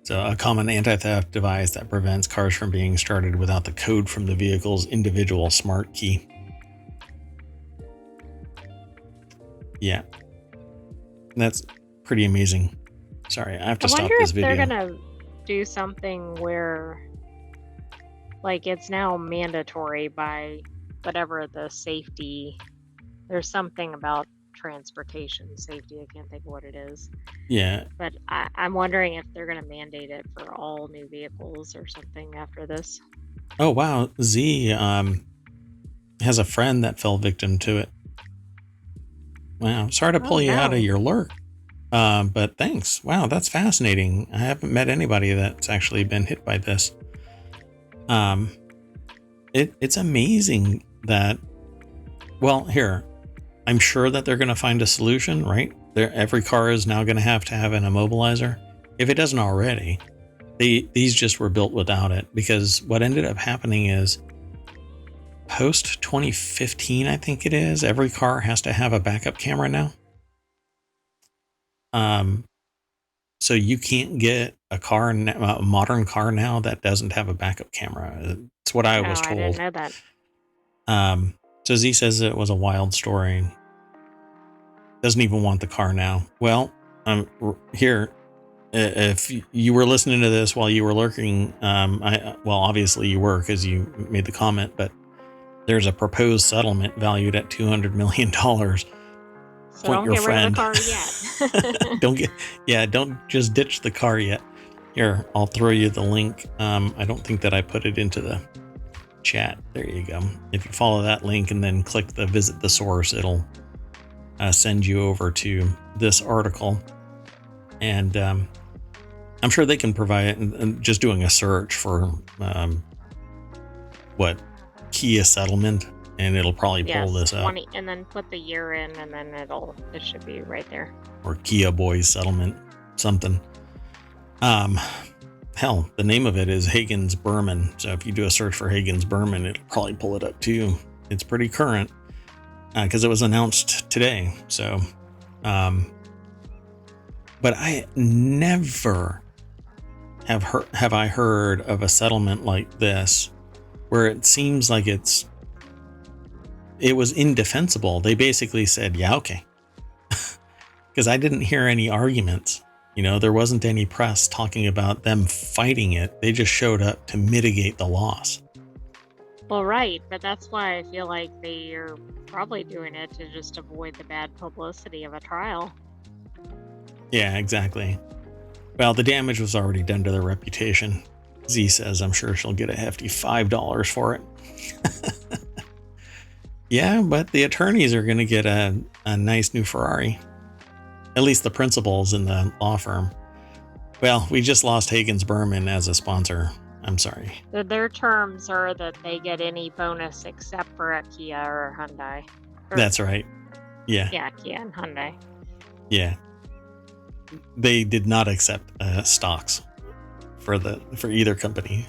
So a common anti-theft device that prevents cars from being started without the code from the vehicle's individual smart key. Yeah. That's pretty amazing. Sorry, I have to stop this video. I wonder if they're gonna do something where like it's now mandatory by whatever the safety, there's something about transportation safety, I can't think of what it is. Yeah. But I'm wondering if they're going to mandate it for all new vehicles or something after this. Oh, wow. Z has a friend that fell victim to it. Wow. Sorry to pull you out of your lurk. But thanks. Wow, that's fascinating. I haven't met anybody that's actually been hit by this. It's amazing that, well, here, I'm sure that they're going to find a solution, right? Every car is now going to have an immobilizer. If it doesn't already, these just were built without it, because what ended up happening is post 2015, I think it is, every car has to have a backup camera now. So you can't get a modern car now that doesn't have a backup camera. It's what I was told. I didn't know that. So Z says it was a wild story. Doesn't even want the car now. Well, here, if you were listening to this while you were lurking, obviously you were, because you made the comment, but there's a proposed settlement valued at $200 million. So don't get rid of the car yet. Don't just ditch the car yet. Here, I'll throw you the link. I don't think that I put it into the chat. There you go. If you follow that link and then click the visit the source, it'll send you over to this article. And I'm sure they can provide it, and just doing a search for Kia settlement, and it'll probably pull this up. And then put the year in, and then it should be right there. Or Kia Boys settlement, something. Hell, the name of it is Hagens Berman. So if you do a search for Hagens Berman, it'll probably pull it up too. It's pretty current, because it was announced today. So, but I never have I heard of a settlement like this, where it seems like it was indefensible. They basically said, yeah, okay. Because I didn't hear any arguments. There wasn't any press talking about them fighting it. They just showed up to mitigate the loss. Well, right, but that's why I feel like they are probably doing it to just avoid the bad publicity of a trial. Yeah, exactly. Well, the damage was already done to their reputation. Z says I'm sure she'll get a hefty $5 for it. Yeah, but the attorneys are going to get a nice new Ferrari. At least the principals in the law firm. Well, we just lost Hagen's Berman as a sponsor. I'm sorry. Their terms are that they get any bonus except for a Kia or Hyundai. That's right. Yeah. Yeah, Kia and Hyundai. Yeah. They did not accept stocks for either company.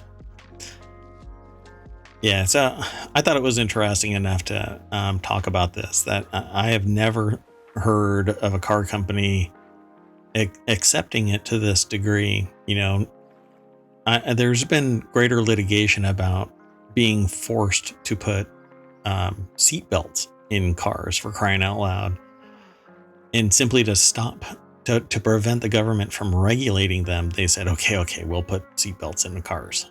Yeah, so I thought it was interesting enough to talk about this, that I have never heard of a car company accepting it to this degree. There's been greater litigation about being forced to put seat belts in cars, for crying out loud, and simply to stop to prevent the government from regulating them. They said, okay, we'll put seat belts in the cars.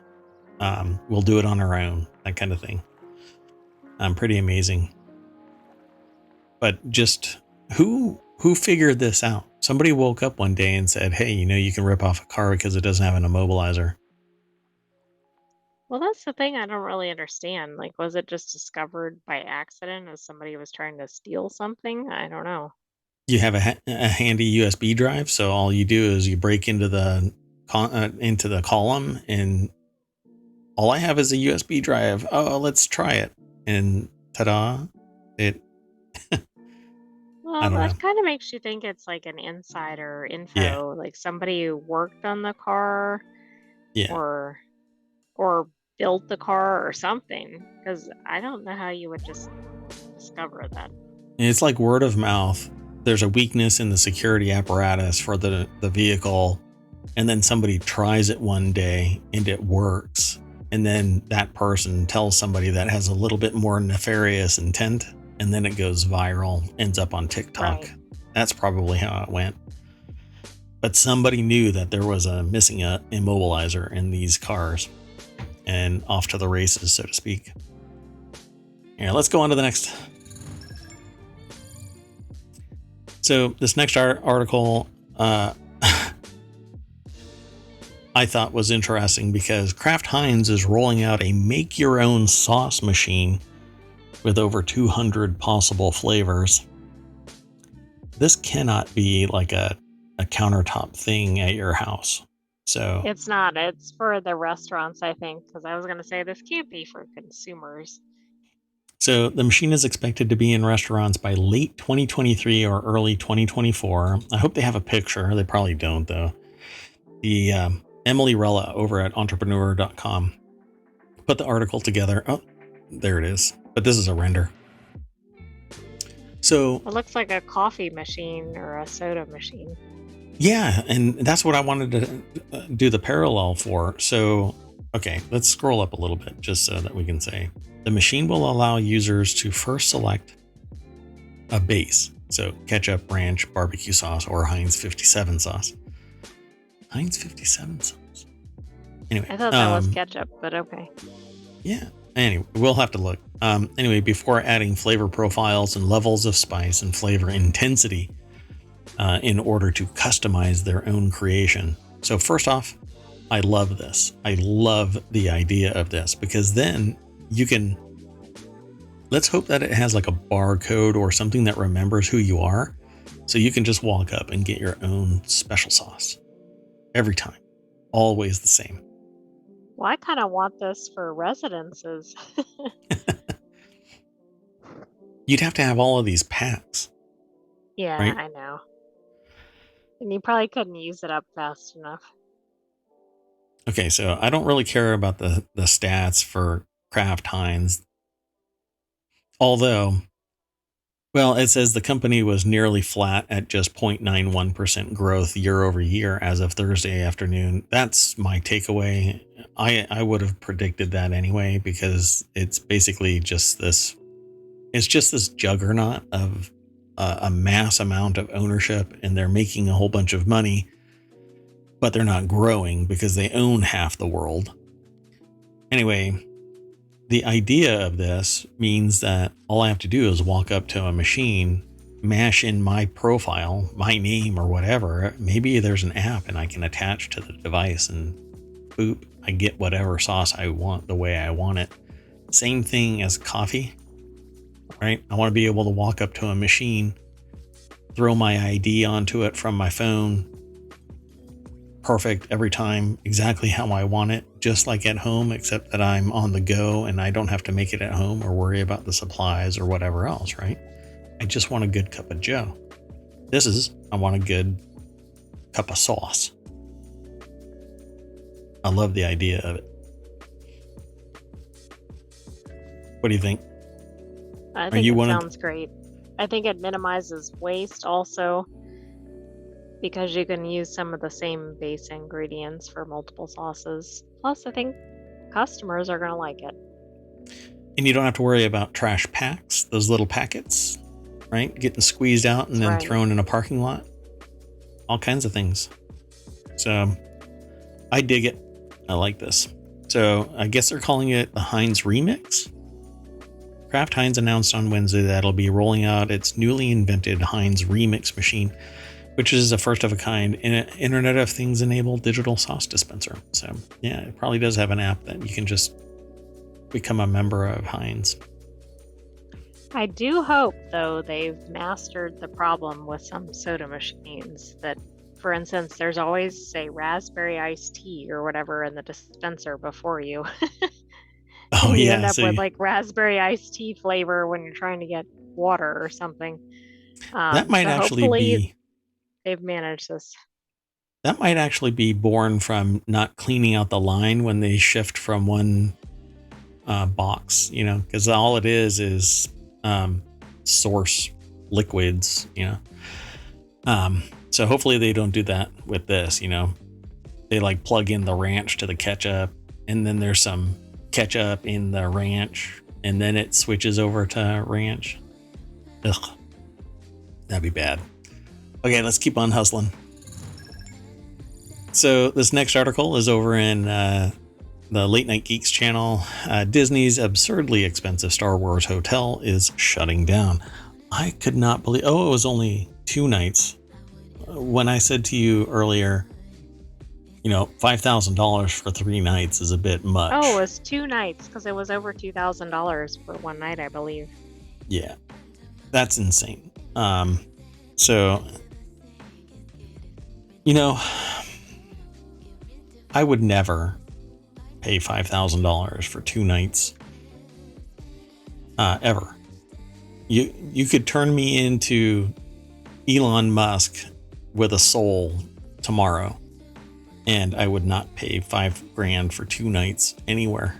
We'll do it on our own, that kind of thing. Pretty amazing. But just who figured this out? Somebody woke up one day and said, hey, you can rip off a car because it doesn't have an immobilizer. Well, that's the thing I don't really understand. Like, was it just discovered by accident as somebody was trying to steal something? I don't know. You have a handy USB drive, so all you do is you break into the column, and all I have is a USB drive. Oh, let's try it, and ta-da! Well, that kind of makes you think it's like an insider info, like somebody who worked on the car, or built the car or something. Because I don't know how you would just discover that. It's like word of mouth. There's a weakness in the security apparatus for the vehicle, and then somebody tries it one day and it works, and then that person tells somebody that has a little bit more nefarious intent, and then it goes viral, ends up on TikTok. Right. That's probably how it went. But somebody knew that there was a missing immobilizer in these cars, and off to the races, so to speak. Yeah, let's go on to the next. So this next article I thought was interesting because Kraft-Heinz is rolling out a make-your-own sauce machine with over 200 possible flavors. This cannot be like a countertop thing at your house. So it's not. It's for the restaurants, I think, because I was going to say this can't be for consumers. So the machine is expected to be in restaurants by late 2023 or early 2024. I hope they have a picture. They probably don't, though. The Emily Rella over at entrepreneur.com put the article together. Oh, there it is. But this is a render. So it looks like a coffee machine or a soda machine. Yeah, and that's what I wanted to do the parallel for. So, okay, let's scroll up a little bit just so that we can say the machine will allow users to first select a base. So ketchup, ranch, barbecue sauce, or Heinz 57 sauce. Heinz 57 sauce. Anyway, I thought that was ketchup, but okay. Yeah. Anyway, we'll have to look. Anyway, before adding flavor profiles and levels of spice and flavor intensity in order to customize their own creation. So first off, I love this. I love the idea of this because then you can, let's hope that it has like a barcode or something that remembers who you are. So you can just walk up and get your own special sauce every time. Always the same. Well, I kind of want this for residences. You'd have to have all of these packs. Yeah, right? I know. And you probably couldn't use it up fast enough. Okay, so I don't really care about the stats for Kraft-Heinz. Although, well, it says the company was nearly flat at just 0.91% growth year over year as of Thursday afternoon. That's my takeaway. I would have predicted that anyway, because it's basically just this, it's just this juggernaut of a mass amount of ownership, and they're making a whole bunch of money. but they're not growing because they own half the world. Anyway, the idea of this means that all I have to do is walk up to a machine, mash in my profile, my name or whatever. Maybe there's an app and I can attach to the device and boop, I get whatever sauce I want the way I want it. Same thing as coffee, right? I want to be able to walk up to a machine, throw my ID onto it from my phone. Perfect every time, exactly how I want it, just like at home, except that I'm on the go and I don't have to make it at home or worry about the supplies or whatever else, right? I just want a good cup of joe. I want a good cup of sauce. I love the idea of it. What do you think? I think it sounds great. I think it minimizes waste also, because you can use some of the same base ingredients for multiple sauces. Plus, I think customers are going to like it. And you don't have to worry about trash packs, those little packets, right? Getting squeezed out and then thrown in a parking lot. All kinds of things. So I dig it. I like this. So I guess they're calling it the Heinz Remix. Kraft-Heinz announced on Wednesday that it'll be rolling out its newly invented Heinz Remix machine, which is a first of a kind Internet of Things enabled digital sauce dispenser. So yeah, it probably does have an app that you can just become a member of Heinz. I do hope, though, they've mastered the problem with some soda machines that, for instance, there's always, say, raspberry iced tea or whatever in the dispenser before you. Oh, you yeah. end up with like raspberry iced tea flavor when you're trying to get water or something. That might actually be... They've managed this. That might actually be born from not cleaning out the line when they shift from one box, because all it is source liquids, so hopefully they don't do that with this. They like plug in the ranch to the ketchup, and then there's some ketchup in the ranch, and then it switches over to ranch. Ugh, that'd be bad. Okay, let's keep on hustling. So this next article is over in the Late Night Geeks channel. Disney's absurdly expensive Star Wars hotel is shutting down. I could not believe... Oh, it was only 2 nights. When I said to you earlier, $5,000 for 3 nights is a bit much. Oh, it was 2 nights because it was over $2,000 for 1 night, I believe. Yeah, that's insane. So, I would never pay $5,000 for 2 nights, ever. You could turn me into Elon Musk with a soul tomorrow, and I would not pay $5,000 for 2 nights anywhere.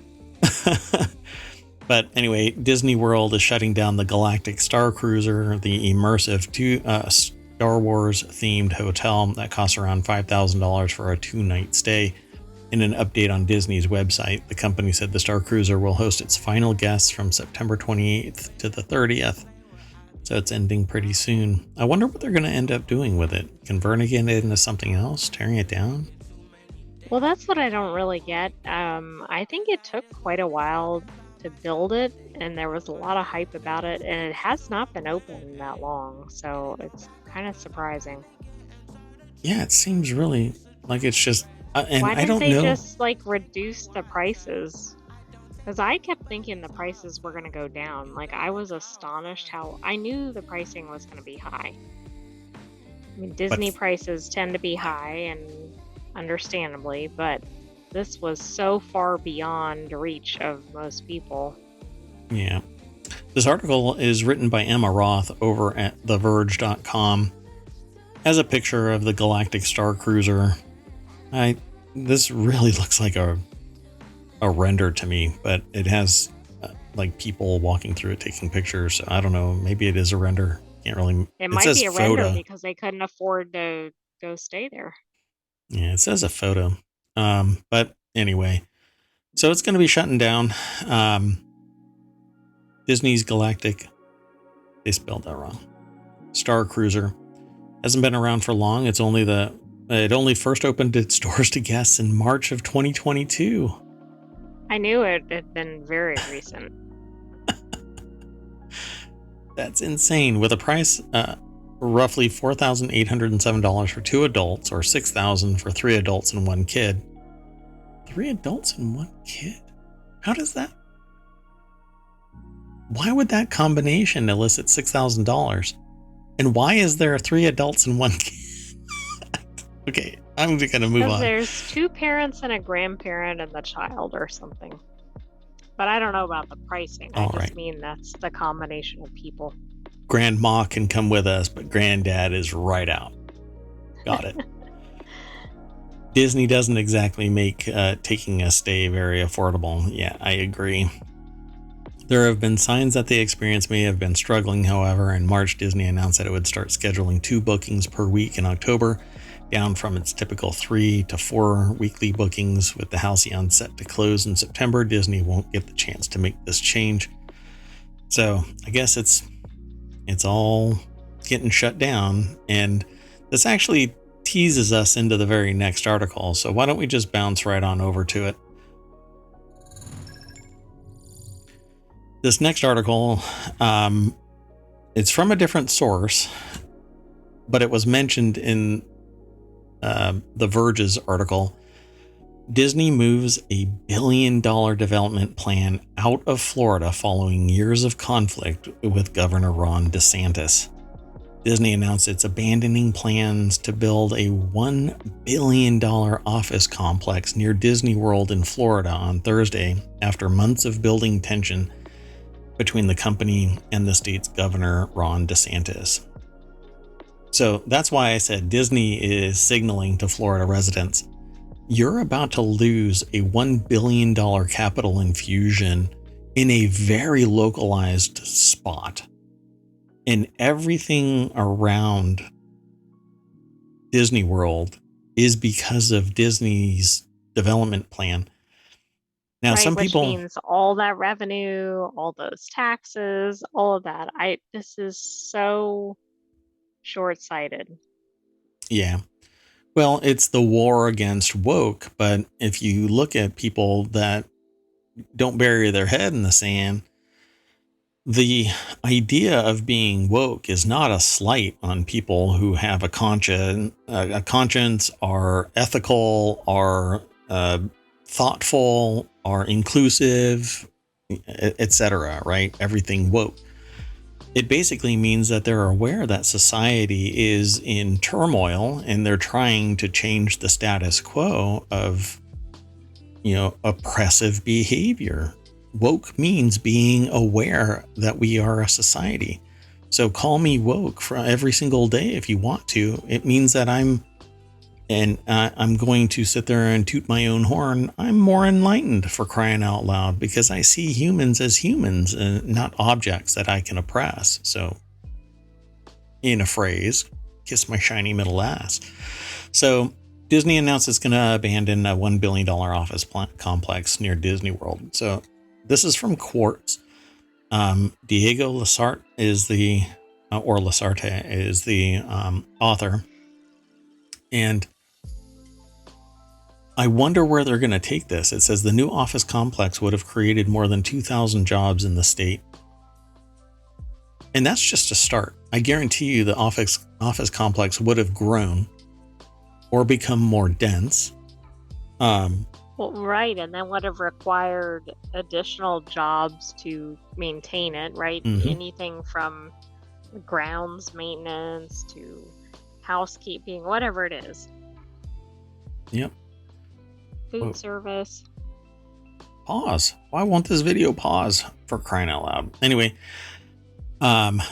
But anyway, Disney World is shutting down the Galactic Star Cruiser, the immersive Star Wars themed hotel that costs around $5,000 for a 2-night stay. In an update on Disney's website, the company said the Star Cruiser will host its final guests from September 28th to the 30th. So it's ending pretty soon. I wonder what they're going to end up doing with it. Converting it into something else? Tearing it down? Well, that's what I don't really get. I think it took quite a while to build it, and there was a lot of hype about it, and it has not been open that long, so it's kind of surprising. Yeah, it seems really like it's just... and why I don't didn't know. they just reduce the prices? Because I kept thinking the prices were going to go down. I was astonished how... I knew the pricing was going to be high. I mean, Disney prices tend to be high, and understandably, but this was so far beyond reach of most people. Yeah. This article is written by Emma Roth over at TheVerge.com. Has a picture of the Galactic Star Cruiser. This really looks like a render to me, but it has people walking through it taking pictures. So I don't know. Maybe it is a render. Can't really. It might be a render because they couldn't afford to go stay there. Yeah, it says a photo. But anyway, so it's going to be shutting down. Disney's Galactic, they spelled that wrong, Star Cruiser hasn't been around for long. It's only the It only first opened its doors to guests in March of 2022. I knew it had been very recent. That's insane. With a price roughly $4,807 for 2 adults or $6,000 for 3 adults and 1 kid. 3 adults and 1 kid? How does that? Why would that combination elicit $6,000? And why is there 3 adults and 1 kid? Okay, I'm just going to move on. There's 2 parents and a grandparent and the child or something. But I don't know about the pricing. I just mean that's the combination of people. Grandma can come with us, but granddad is right out. Got it. Disney doesn't exactly make taking a stay very affordable. Yeah, I agree. There have been signs that the experience may have been struggling, however. In March, Disney announced that it would start scheduling 2 bookings per week in October, down from its typical 3 to 4 weekly bookings. With the Halcyon set to close in September, Disney won't get the chance to make this change. So I guess it's all getting shut down, and this actually teases us into the very next article. So why don't we just bounce right on over to it? This next article, it's from a different source, but it was mentioned in The Verge's article. Disney moves a $1 billion development plan out of Florida following years of conflict with Governor Ron DeSantis. Disney announced it's abandoning plans to build a $1 billion office complex near Disney World in Florida on Thursday after months of building tension between the company and the state's governor, Ron DeSantis. So that's why I said Disney is signaling to Florida residents, you're about to lose a $1 billion capital infusion in a very localized spot. And everything around Disney World is because of Disney's development plan. Now, some people, which means all that revenue, all those taxes, all of that. This is so short-sighted. Yeah. Well, it's the war against woke, but if you look at people that don't bury their head in the sand, the idea of being woke is not a slight on people who have a conscience, are ethical, are thoughtful, are inclusive, etc. Right? Everything woke. It basically means that they're aware that society is in turmoil and they're trying to change the status quo of, oppressive behavior. Woke means being aware that we are a society. So call me woke for every single day if you want to. It means that I'm going to sit there and toot my own horn. I'm more enlightened, for crying out loud, because I see humans as humans and not objects that I can oppress. So, in a phrase, kiss my shiny middle ass. So, Disney announced it's going to abandon a $1 billion office complex near Disney World. So, this is from Quartz. Diego Lasarte is the author. And I wonder where they're going to take this. It says the new office complex would have created more than 2,000 jobs in the state. And that's just a start. I guarantee you the office complex would have grown or become more dense. Well, right. And then would have required additional jobs to maintain it, right? Mm-hmm. Anything from grounds maintenance to housekeeping, whatever it is. Yep. Food service. Pause. Why won't this video pause, for crying out loud? Anyway,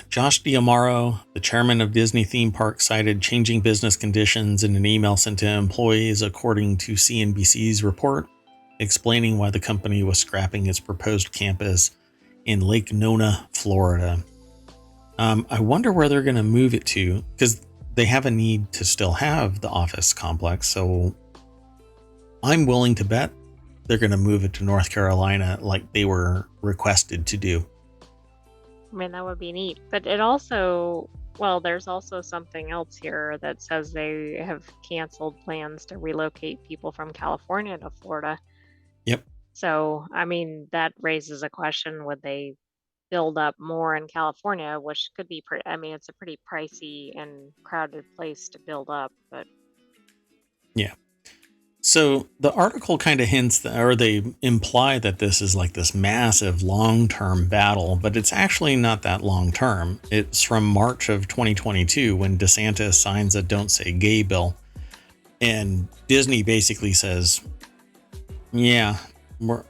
Josh D'Amaro, the chairman of Disney theme park, cited changing business conditions in an email sent to employees, according to CNBC's report, explaining why the company was scrapping its proposed campus in Lake Nona, Florida. I wonder where they're going to move it to, because they have a need to still have the office complex. So I'm willing to bet they're going to move it to North Carolina like they were requested to do. I mean, that would be neat. But it also Well, there's also something else here that says they have canceled plans to relocate people from California to Florida. Yep. So, I mean, that raises a question, would they build up more in California, which could be pretty, I mean, it's a pretty pricey and crowded place to build up, but Yeah. So the article kind of hints that, or they imply that this is like this massive long-term battle, but it's actually not that long-term. It's from March of 2022 when DeSantis signs a Don't Say Gay bill. And Disney basically says, yeah, we're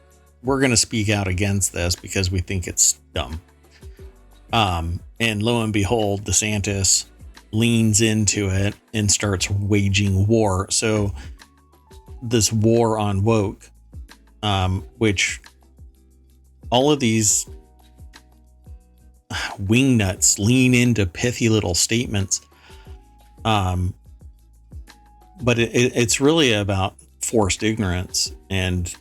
going to speak out against this because we think it's dumb. And lo and behold, DeSantis leans into it and starts waging war. So this war on woke, which all of these wingnuts lean into pithy little statements. But it's really about forced ignorance and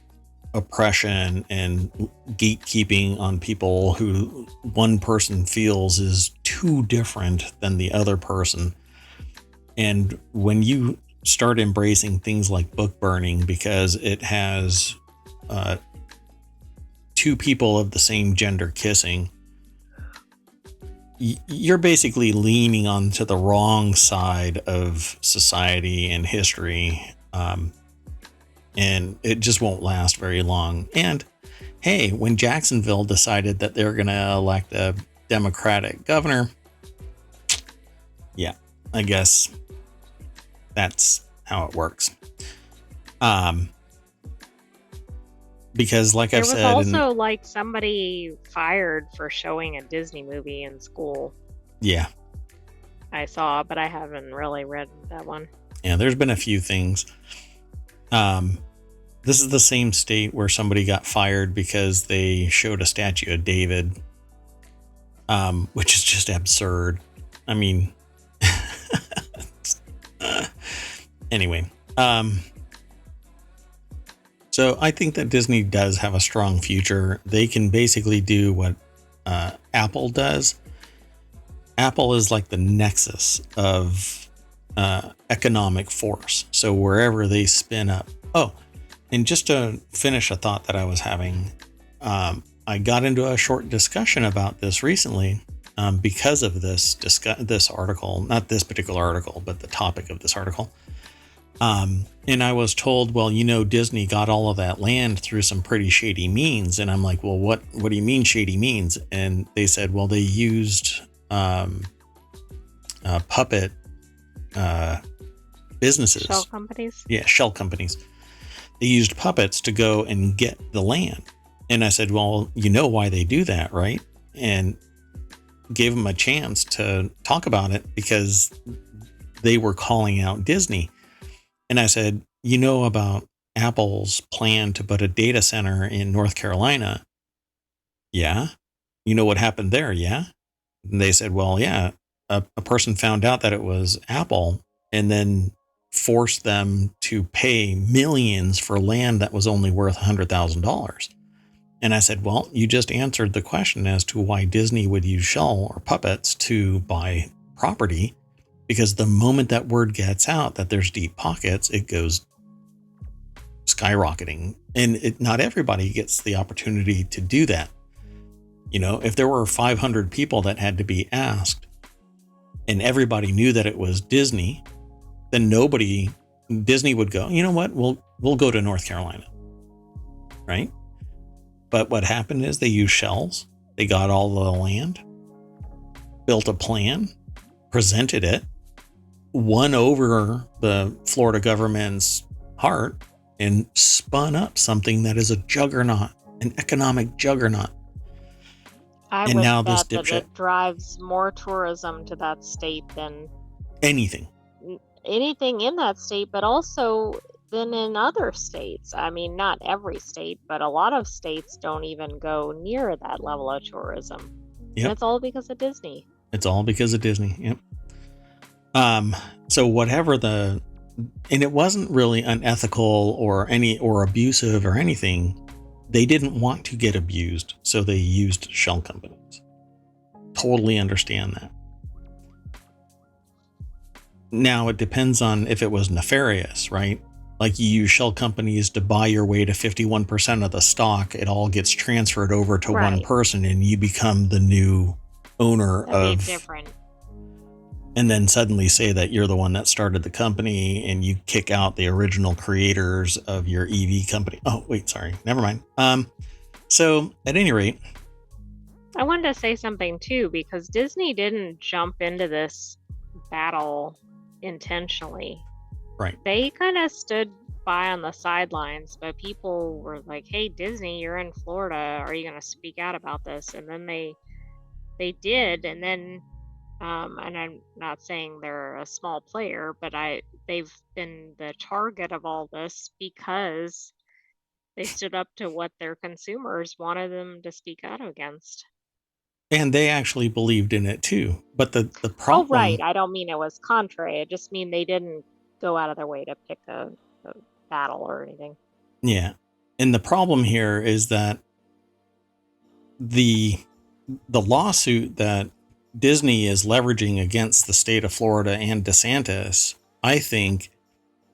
oppression and gatekeeping on people who one person feels is too different than the other person. And when you start embracing things like book burning because it has two people of the same gender kissing, you're basically leaning onto the wrong side of society and history. And it just won't last very long. And hey, when Jacksonville decided that they're going to elect a Democratic governor, yeah, I guess that's how it works. Because like I've said, there was also like somebody fired for showing a Disney movie in school. Yeah. I saw, but I haven't really read that one. Yeah, there's been a few things. This is the same state where somebody got fired because they showed a statue of David, which is just absurd. I mean, anyway, so I think that Disney does have a strong future. They can basically do what Apple does. Apple is like the nexus of economic force. So wherever they spin up. Oh, and just to finish a thought that I was having, I got into a short discussion about this recently because of this article, not this particular article, but the topic of this article. And I was told, well, Disney got all of that land through some pretty shady means. And I'm like, well, what do you mean shady means? And they said, well, they used puppet businesses. Shell companies? Yeah, shell companies. They used puppets to go and get the land. And I said, well, you know why they do that, right? And gave them a chance to talk about it because they were calling out Disney. And I said, you know about Apple's plan to put a data center in North Carolina? Yeah. You know what happened there? Yeah. And they said, well, yeah, a person found out that it was Apple and then forced them to pay millions for land that was only worth $100,000. And I said, well, you just answered the question as to why Disney would use shell or puppets to buy property. Because the moment that word gets out that there's deep pockets, it goes skyrocketing. And not everybody gets the opportunity to do that. If there were 500 people that had to be asked and everybody knew that it was Disney, then Disney would go, you know what, we'll go to North Carolina. Right? But what happened is they used shells. They got all the land, built a plan, presented it, won over the Florida government's heart, and spun up something that is a juggernaut, an economic juggernaut. I would bet that it drives more tourism to that state than anything in that state, but also than in other states. I mean, not every state, but a lot of states don't even go near that level of tourism. Yep. And it's all because of Disney. It's all because of Disney. Yep. So whatever and it wasn't really unethical or abusive or anything. They didn't want to get abused, so they used shell companies. Totally understand that. Now, it depends on if it was nefarious, right? Like you use shell companies to buy your way to 51% of the stock. It all gets transferred over to one person and you become the new owner That'd be different. And then suddenly say that you're the one that started the company and you kick out the original creators of your EV company. Oh, wait, sorry. Never mind. So at any rate, I wanted to say something too, because Disney didn't jump into this battle intentionally. Right. They kind of stood by on the sidelines, but people were like, hey, Disney, you're in Florida. Are you going to speak out about this? And then they did. And then, and I'm not saying they're a small player, but they've been the target of all this because they stood up to what their consumers wanted them to speak out against. And they actually believed in it too. But the problem... Oh, right. I don't mean it was contrary. I just mean they didn't go out of their way to pick a battle or anything. Yeah. And the problem here is that the lawsuit that Disney is leveraging against the state of Florida and DeSantis, I think,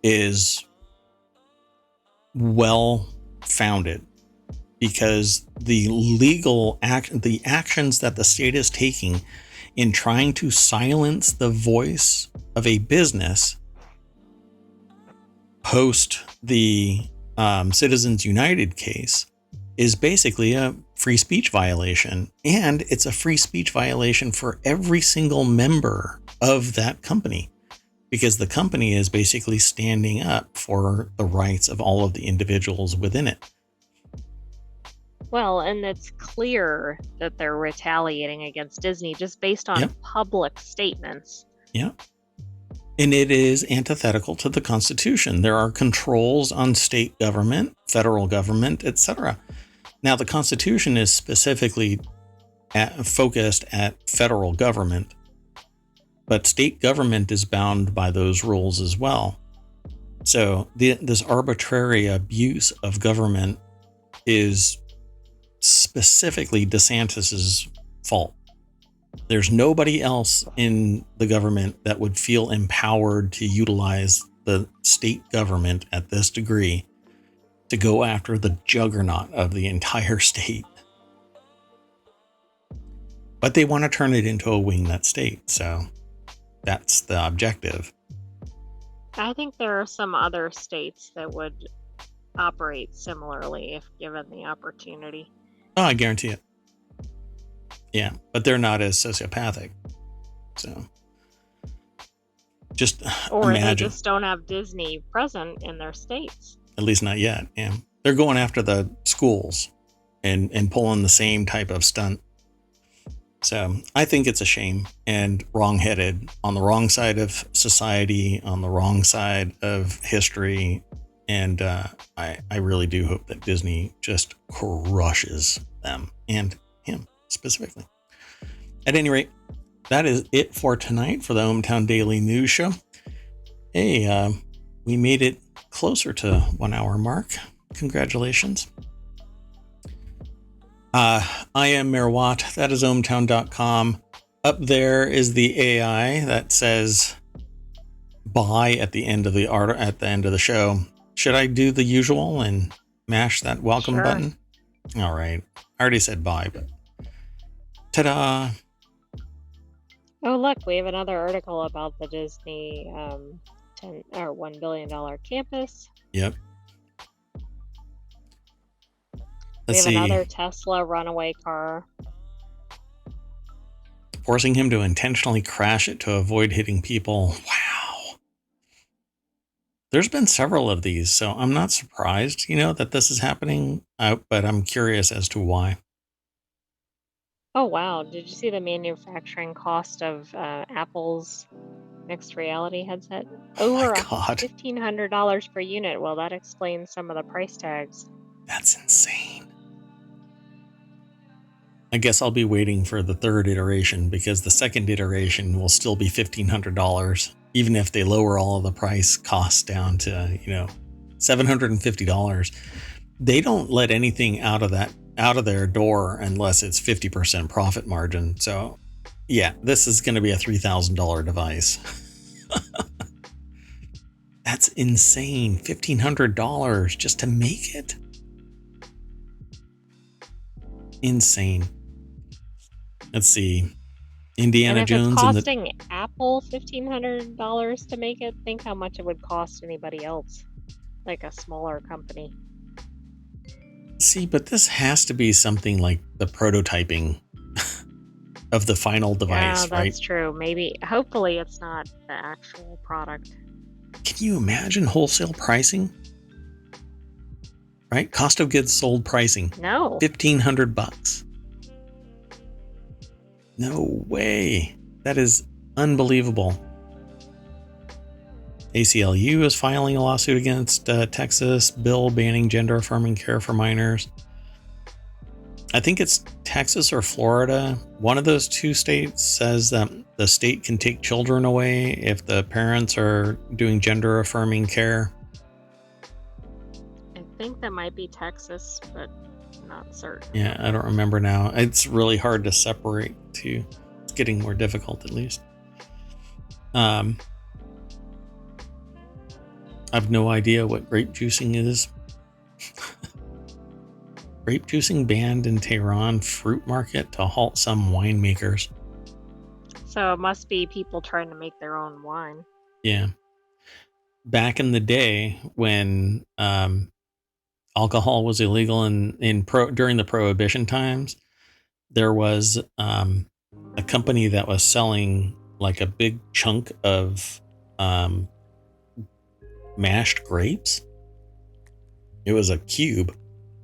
is well founded, because the actions that the state is taking in trying to silence the voice of a business post the Citizens United case is basically a free speech violation. And it's a free speech violation for every single member of that company, because the company is basically standing up for the rights of all of the individuals within it. Well, and it's clear that they're retaliating against Disney just based on public statements. Yeah. And it is antithetical to the Constitution. There are controls on state government, federal government, etc. Now, the Constitution is specifically focused at federal government, but state government is bound by those rules as well. So this arbitrary abuse of government is specifically DeSantis's fault. There's nobody else in the government that would feel empowered to utilize the state government at this degree to go after the juggernaut of the entire state. But they want to turn it into a wingnut state, so that's the objective. I think there are some other states that would operate similarly if given the opportunity. Oh, I guarantee it. Yeah, but they're not as sociopathic. So just or imagine. They just don't have Disney present in their states. At least not yet. Yeah, they're going after the schools and pulling the same type of stunt. So I think it's a shame and wrong-headed, on the wrong side of society, on the wrong side of history. And I really do hope that Disney just crushes them and him specifically. At any rate, that is it for tonight for the OhmTown Daily News Show. Hey, we made it closer to 1 hour mark. Congratulations. I am Mayor Watt. That is ohmtown.com. Up there is the AI that says bye at the end of the show. Should I do the usual and mash that welcome button? All right. I already said bye, but ta-da. Oh, look, we have another article about the Disney $1 billion campus. Yep. We have another Tesla runaway car. Forcing him to intentionally crash it to avoid hitting people. Wow. There's been several of these, so I'm not surprised, that this is happening, but I'm curious as to why. Oh, wow. Did you see the manufacturing cost of Apple's mixed reality headset? Over $1,500 per unit. Well, that explains some of the price tags. That's insane. I guess I'll be waiting for the third iteration, because the second iteration will still be $1,500, even if they lower all of the price costs down to, $750. They don't let anything out of their door unless it's 50% profit margin. So yeah, this is going to be a $3,000 device. That's insane. $1,500 just to make it. Insane. Let's see. Indiana And if it's Jones and the costing Apple $1,500 to make it, think how much it would cost anybody else, like a smaller company. See, but this has to be something like the prototyping of the final device, Yeah, right? that's true. Maybe, hopefully, it's not the actual product. Can you imagine wholesale pricing? Right? Cost of goods sold pricing. No. $1,500. No way. That is unbelievable. ACLU is filing a lawsuit against Texas bill banning gender affirming care for minors. I think it's Texas or Florida. One of those two states says that the state can take children away if the parents are doing gender affirming care. I think that might be Texas, but not certain. Yeah, I don't remember now. It's really hard to separate too. It's getting more difficult, at least. I have no idea what grape juicing is. Grape juicing banned in Tehran fruit market to halt some winemakers. So it must be people trying to make their own wine. Yeah. Back in the day when alcohol was illegal during the Prohibition times, there was a company that was selling like a big chunk of mashed grapes. It was a cube,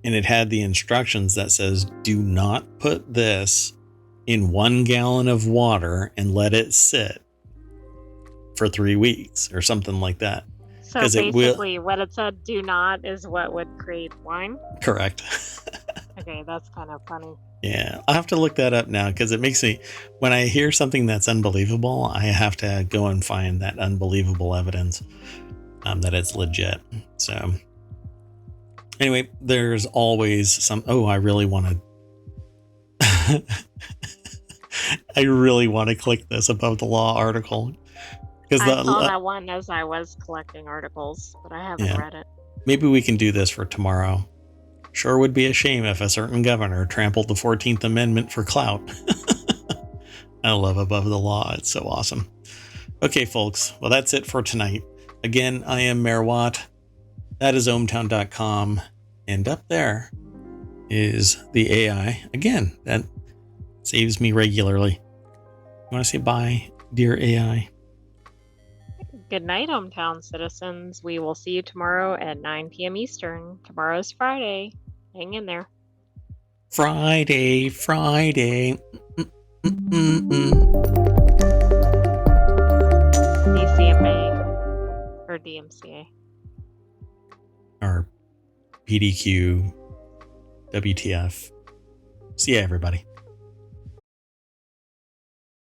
and it had the instructions that says, do not put this in 1 gallon of water and let it sit for 3 weeks or something like that. So basically what it said, do not, is what would create wine? Correct. Okay, that's kind of funny. Yeah, I'll have to look that up now because it makes me, when I hear something that's unbelievable, I have to go and find that unbelievable evidence that it's legit. So anyway, there's always some, I really want to, I really want to click this above the law article. I saw that one as I was collecting articles, but I haven't read it. Maybe we can do this for tomorrow. Sure would be a shame if a certain governor trampled the 14th Amendment for clout. I love Above the Law. It's so awesome. Okay, folks. Well, that's it for tonight. Again, I am Mayor Watt. That is OhmTown.com. And up there is the AI. Again, that saves me regularly. You want to say bye, dear AI? Good night, OhmTown citizens. We will see you tomorrow at 9 p.m. Eastern. Tomorrow's Friday. Hang in there. Friday. DCMA or DMCA. Or PDQ, WTF. See ya, everybody.